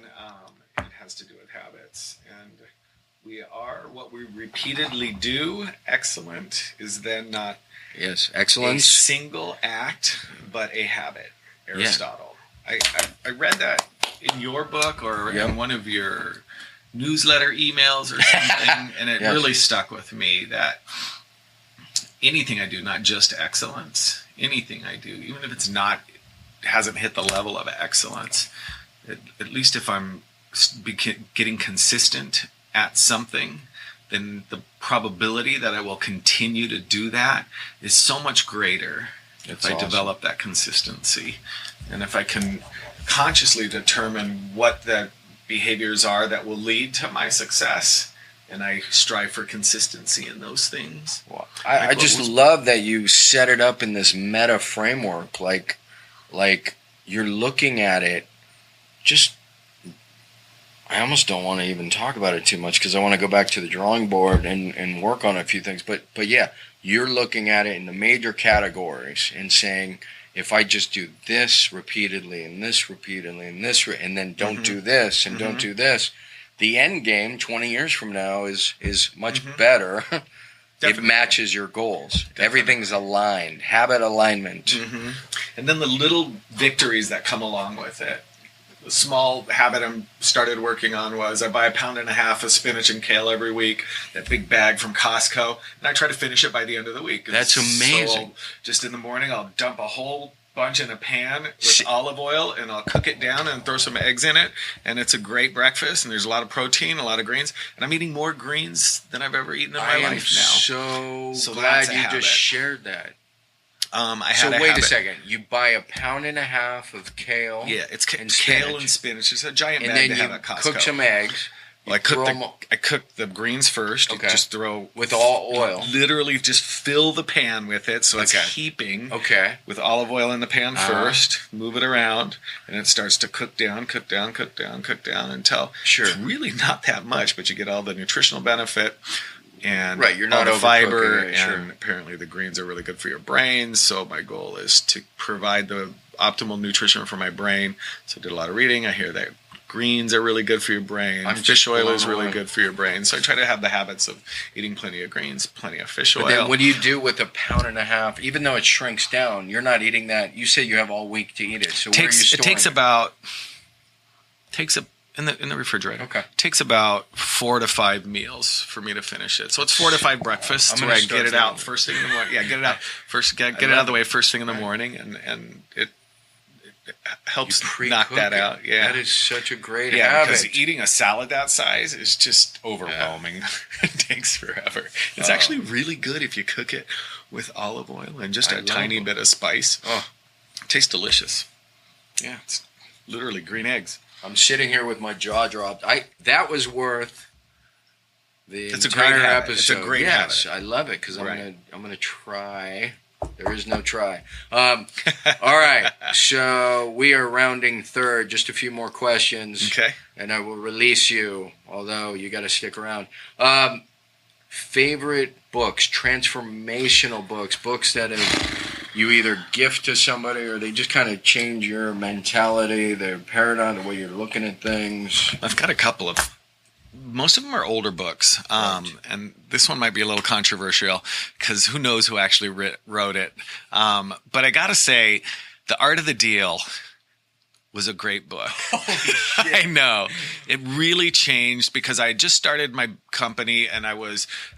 it has to do with habits. And we are what we repeatedly do. Excellent is then not excellence. A single act, but a habit. Aristotle. Yeah. I read that in your book or in one of your newsletter emails or something, and it really stuck with me that anything I do, not just excellence, anything I do, even if it's hasn't hit the level of excellence, at least if I'm getting consistent at something, then the probability that I will continue to do that is so much greater if I develop that consistency. And if I can consciously determine what the behaviors are that will lead to my success, and I strive for consistency in those things. Well, I just love that you set it up in this meta framework, like you're looking at it. Just, I almost don't want to even talk about it too much because I want to go back to the drawing board and work on a few things. But yeah, you're looking at it in the major categories and saying, if I just do this repeatedly and this repeatedly and this, and then don't do this and don't do this, the end game 20 years from now is much better. It matches your goals. Definitely. Everything's aligned. Habit alignment. And then the little victories that come along with it. The small habit I started working on was I buy 1.5 pounds of spinach and kale every week, that big bag from Costco, and I try to finish it by the end of the week. That's amazing. So just in the morning, I'll dump a whole bunch in a pan with olive oil, and I'll cook it down and throw some eggs in it, and it's a great breakfast, and there's a lot of protein, a lot of greens, and I'm eating more greens than I've ever eaten in my life now. So glad you just shared that. Wait a second. You buy 1.5 pounds of kale. Yeah, it's kale and spinach. It's a giant bag to have at Costco. And then you cook some eggs. Well, I cook the greens first. Okay. Just throw with all oil. Literally, just fill the pan with it, so it's heaping. Okay. With olive oil in the pan first. Move it around, and it starts to cook down until it's really not that much, but you get all the nutritional benefit. And you're not all the fiber, it, and apparently the greens are really good for your brain. So my goal is to provide the optimal nutrition for my brain. So I did a lot of reading. I hear that greens are really good for your brain. Fish oil is really good for your brain. So I try to have the habits of eating plenty of greens, plenty of fish oil. But then what do you do with 1.5 pounds? Even though it shrinks down, you're not eating that. You say you have all week to eat it. So where are you storing it takes about Takes in the refrigerator. Okay. Takes about 4 to 5 meals for me to finish it. So it's 4 to 5 breakfasts where I get it out first thing in the morning. Yeah, get it out first. Get it out of the way first thing in the morning, and it helps knock that out. Yeah, that is such a great habit. habit. Because eating a salad that size is just overwhelming. Yeah. It takes forever. It's actually really good if you cook it with olive oil and just a tiny bit of spice. Oh, it tastes delicious. Yeah, it's literally green eggs. I'm sitting here with my jaw dropped. That was worth the it's entire a great habit. episode. It's a great habit. I love it because I'm gonna try. There is no try. All right, so we are rounding third. Just a few more questions. Okay. And I will release you. Although you got to stick around. Favorite books, transformational books that you either gift to somebody or they just kind of change your mentality, their paradigm, the way you're looking at things. I've got a couple of. Most of them are older books, and this one might be a little controversial because who knows who actually wrote it. But I got to say, The Art of the Deal was a great book. Holy shit. I know. It really changed because I had just started my company and I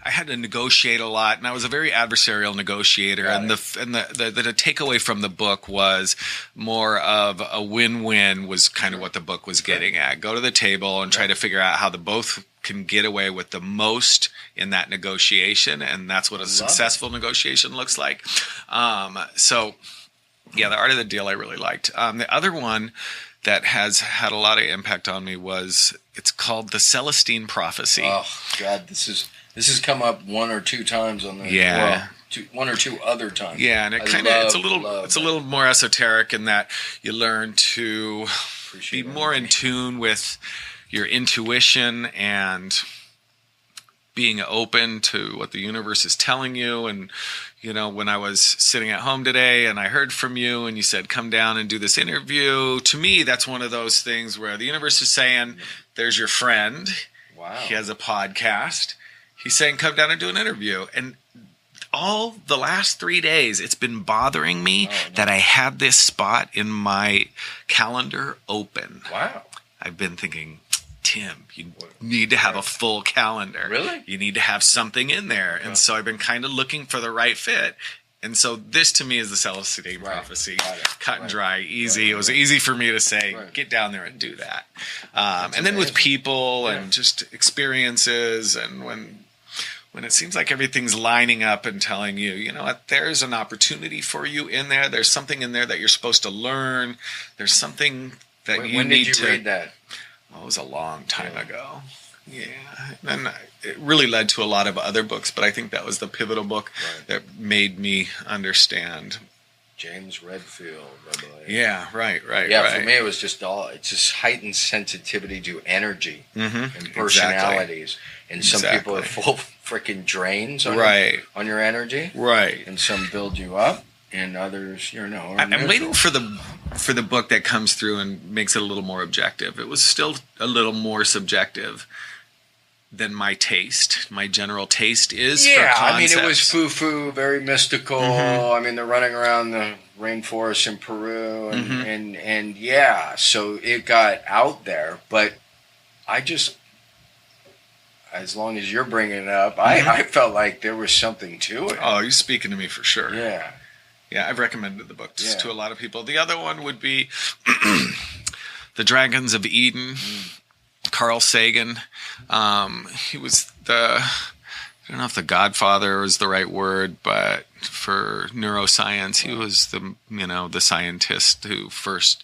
had to negotiate a lot, and I was a very adversarial negotiator. And the takeaway from the book was more of a win-win was kind of what the book was getting at. Go to the table and try to figure out how the both can get away with the most in that negotiation, and that's what a successful negotiation looks like. Yeah, The Art of the Deal I really liked. The other one that has had a lot of impact on me it's called The Celestine Prophecy. Oh God, this has come up 1 or 2 times on the 1 or 2 other times. Yeah, and it's a little more esoteric in that you learn to be more in tune with your intuition and being open to what the universe is telling you. And when I was sitting at home today and I heard from you and you said, come down and do this interview, to me, that's one of those things where the universe is saying, there's your friend. Wow. He has a podcast. He's saying, come down and do an interview. And all the last 3 days, it's been bothering me that I had this spot in my calendar open. Wow. I've been thinking, Tim, you need to have a full calendar. Really? You need to have something in there. And so I've been kind of looking for the right fit. And so this to me is the Celestine Prophecy. Cut and dry, easy. It was easy for me to say, get down there and do that. And then with people and just experiences, and when it seems like everything's lining up and telling you, you know what, there's an opportunity for you in there. There's something in there that you're supposed to learn. There's something that when did you read that? Oh, it was a long time ago. Yeah. And it really led to a lot of other books, but I think that was the pivotal book that made me understand. James Redfield, I believe. Yeah, right. Yeah, for me it was just it's just heightened sensitivity to energy and personalities. Exactly. And some people are full freaking drains on your energy. Right. And some build you up. And others, are I'm waiting for the book that comes through and makes it a little more objective. It was still a little more subjective than my taste. My general taste is for concepts. I mean, it was foo-foo, very mystical. I mean, they're running around the rainforest in Peru, and so it got out there. But I just, as long as you're bringing it up, I felt like there was something to it. Oh, you're speaking to me for sure. Yeah. Yeah, I've recommended the book to a lot of people. The other one would be The Dragons of Eden, Carl Sagan. He was I don't know if the godfather was the right word, but for neuroscience, he was the scientist who first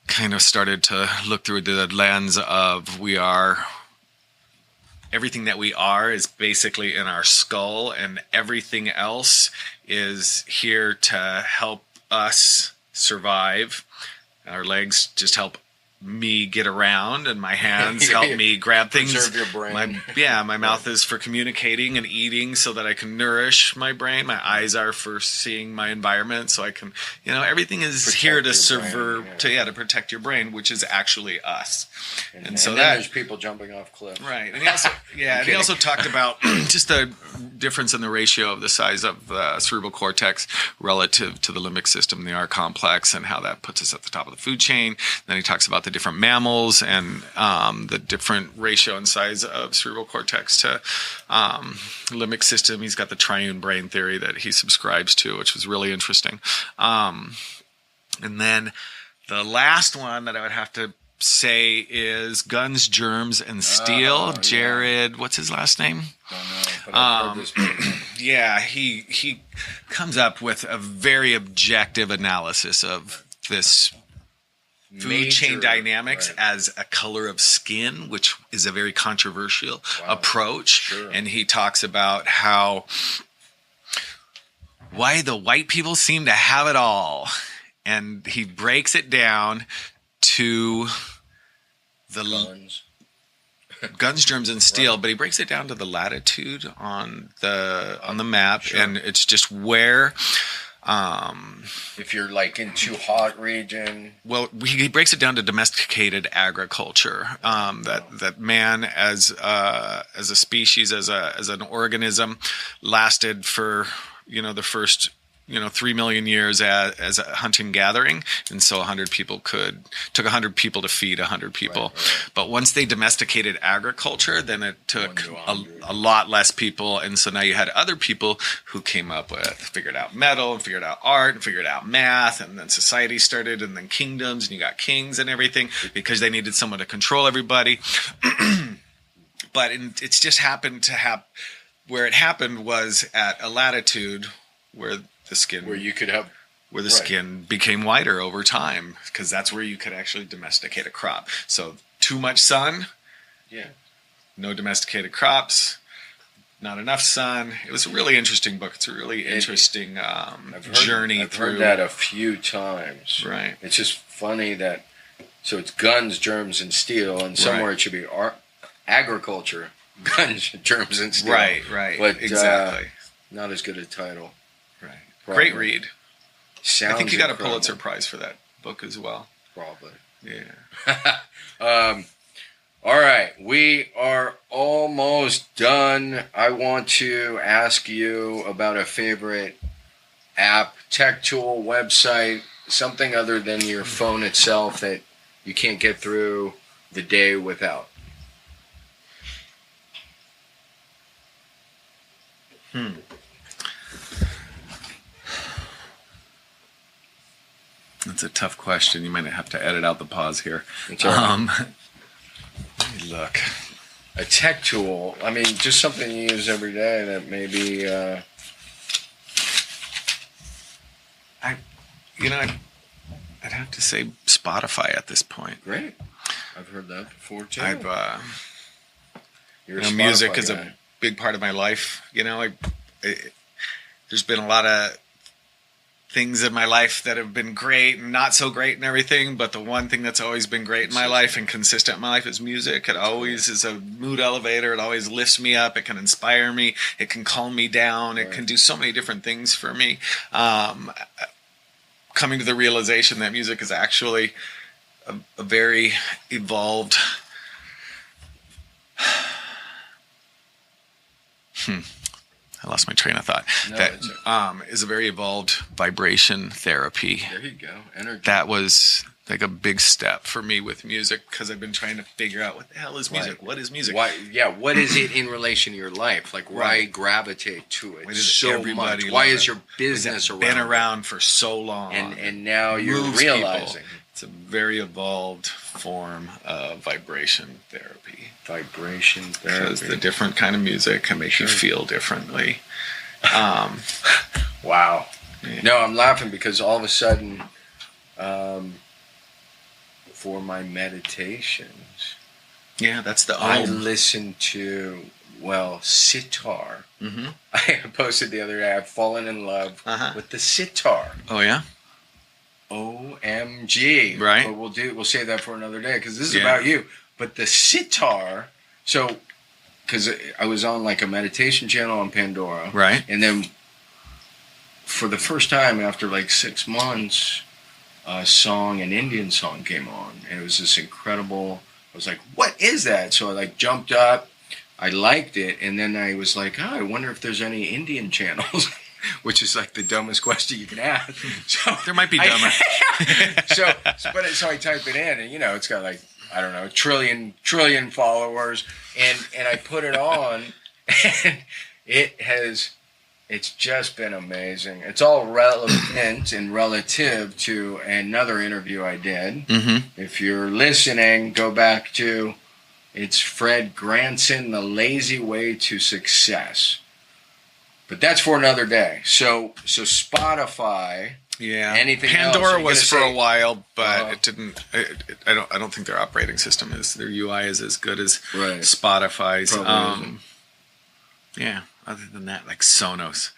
kind of started to look through the lens of everything that we are is basically in our skull, and everything else is here to help us survive. Our legs just help me get around, and my hands help me grab things. Preserve your brain. My mouth is for communicating and eating so that I can nourish my brain. My eyes are for seeing my environment so I can, everything is protect here to protect your brain, which is actually us. And so then there's people jumping off cliffs. Right. And he also talked about just the difference in the ratio of the size of the cerebral cortex relative to the limbic system, the R complex, and how that puts us at the top of the food chain. Then he talks about the different mammals and the different ratio and size of cerebral cortex to limbic system. He's got the triune brain theory that he subscribes to, which was really interesting. And then the last one that I would have to say is Guns, Germs, and Steel. Jared, what's his last name? Don't know, but I've heard this before. Yeah, he comes up with a very objective analysis of this food chain dynamics as a color of skin, which is a very controversial approach. Sure. And he talks about why the white people seem to have it all. And he breaks it down to the Guns, Germs, and Steel, but he breaks it down to the latitude on the map, and it's just where. If you're like in too hot region. Well, he breaks it down to domesticated agriculture. That man as a species, as an organism, lasted for the first 3 million years as a hunting gathering, and so 100 people took 100 people to feed 100 people. Right. But once they domesticated agriculture, then it took a lot less people, and so now you had other people who came up with, figured out metal, and figured out art, and figured out math, and then society started, and then kingdoms, and you got kings and everything because they needed someone to control everybody. But it's just happened to have where it happened was at a latitude where the skin skin became whiter over time, because that's where you could actually domesticate a crop. So too much sun, no domesticated crops. Not enough sun. It was a really interesting book. It's a really interesting journey. I've heard that a few times. Right. It's just funny that so it's Guns, Germs, and Steel, and somewhere it should be agriculture, Guns, Germs, and Steel. Right. But exactly. Not as good a title. Right. Probably. Great read. Sounds I think you got incredible. a Pulitzer Prize for that book as well. Probably. Yeah. All right. We are almost done. I want to ask you about a favorite app, tech tool, website, something other than your phone itself that you can't get through the day without. That's a tough question. You might have to edit out the pause here. It's all right. Let me look. A tech tool. I mean, just something you use every day that maybe. I'd have to say Spotify at this point. Great. I've heard that before too. Music is a big part of my life. There's been a lot of things in my life that have been great and not so great and everything, but the one thing that's always been great in my life and consistent in my life is music. It always is a mood elevator. It always lifts me up. It can inspire me. It can calm me down. It can do so many different things for me. Coming to the realization that music is actually a very evolved I lost my train of thought. No, that is a very evolved vibration therapy. There you go. Energy. That was like a big step for me with music, because I've been trying to figure out what the hell is music? What is music? Why? Yeah, what is it in relation to your life? Like, why gravitate to it so much? Why is your business been around for so long? And now you're realizing. People. It's a very evolved form of vibration therapy. Vibration therapy. Because the different kind of music can make you feel differently. Wow. Yeah. No, I'm laughing because all of a sudden, for my meditations, that's the I listen to, sitar. Mm-hmm. I posted the other day, I've fallen in love with the sitar. Oh, yeah? OMG. Right. But we'll save that for another day because this is about you. But the sitar, because I was on like a meditation channel on Pandora. Right. And then for the first time after like 6 months, an Indian song came on. And it was this incredible, I was like, what is that? So I like jumped up. I liked it. And then I was like, I wonder if there's any Indian channels. which is like the dumbest question you can ask. So There might be dumber. so I type it in, and it's got like, I don't know, trillion followers, and I put it on, and it's just been amazing. It's all relevant and relative to another interview I did. Mm-hmm. If you're listening, go back to, it's Fred Granson, The Lazy Way to Success. But that's for another day. So Spotify. Yeah. Anything Pandora else? was for a while, but it didn't. I don't think their operating system is. Their UI is as good as Spotify's. Yeah. Other than that, like Sonos.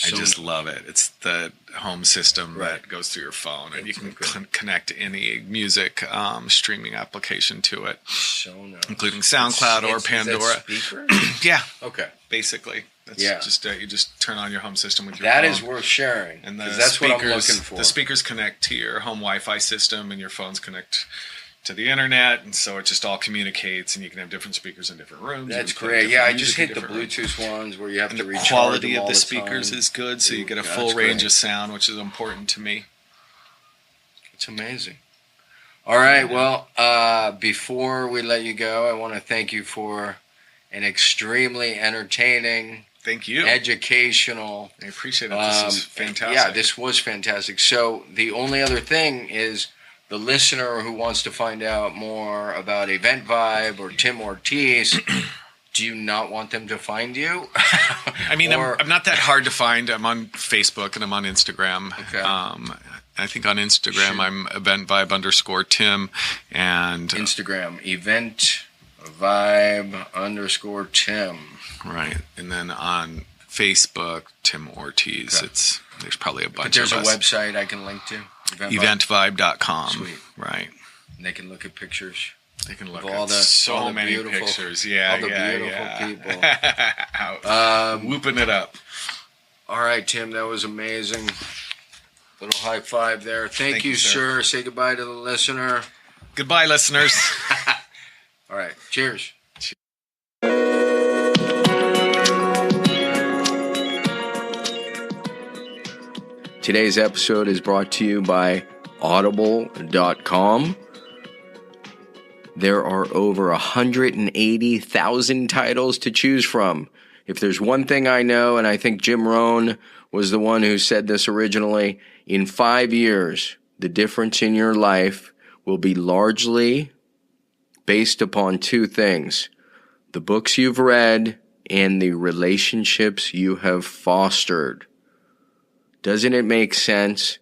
I just love it. It's the home system that goes through your phone, and you can connect any music streaming application to it, including SoundCloud or Pandora. Is that speakers? Yeah. Okay. Basically, that's just you just turn on your home system with your phone. That is worth sharing, and that's what I'm looking for. The speakers connect to your home Wi-Fi system, and your phones connect to the internet, and so it just all communicates, and you can have different speakers in different rooms. That's great. Yeah, I just hit the Bluetooth ones where you have to recharge them all the time. The quality of the speakers is good, so you get a full range of sound, which is important to me. It's amazing. All right, well, before we let you go, I want to thank you for an extremely entertaining, educational. I appreciate it. This is fantastic. Yeah, this was fantastic. So the only other thing is, the listener who wants to find out more about Event Vibe or Tim Ortiz, do you not want them to find you? I mean, I'm not that hard to find. I'm on Facebook and I'm on Instagram. Okay. I think on Instagram I'm Event Vibe _Tim, and Instagram Event Vibe _Tim. Right, and then on Facebook Tim Ortiz. Okay. There's probably a bunch. But there's of a website I can link to. Eventvibe.com. Sweet. Right. And they can look at pictures. They can look all at the, so all the many pictures. Yeah, all the beautiful people. Whooping it up. All right, Tim, that was amazing. Little high five there. Thank you, sir. Say goodbye to the listener. Goodbye, listeners. All right. Cheers. Today's episode is brought to you by Audible.com. There are over 180,000 titles to choose from. If there's one thing I know, and I think Jim Rohn was the one who said this originally, in 5 years, the difference in your life will be largely based upon two things: the books you've read and the relationships you have fostered. Doesn't it make sense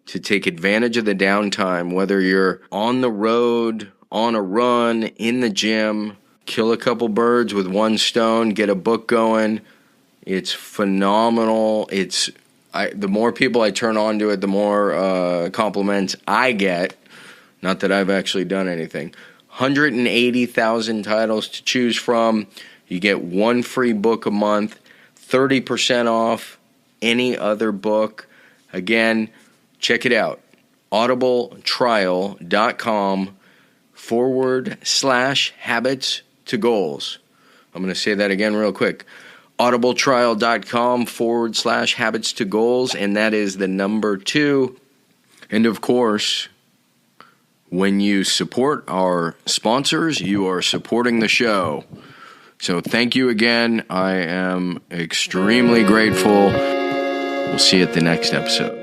to take advantage of the downtime, whether you're on the road, on a run, in the gym, kill a couple birds with one stone, get a book going? It's phenomenal. The more people I turn on to it, the more compliments I get. Not that I've actually done anything. 180,000 titles to choose from. You get one free book a month, 30% off any other book. Again, check it out. audibletrial.com/habits to goals. I'm going to say that again real quick. audibletrial.com/habits to goals, and that is the number 2. And of course, when you support our sponsors, you are supporting the show. So thank you again. I am extremely grateful. We'll see you at the next episode.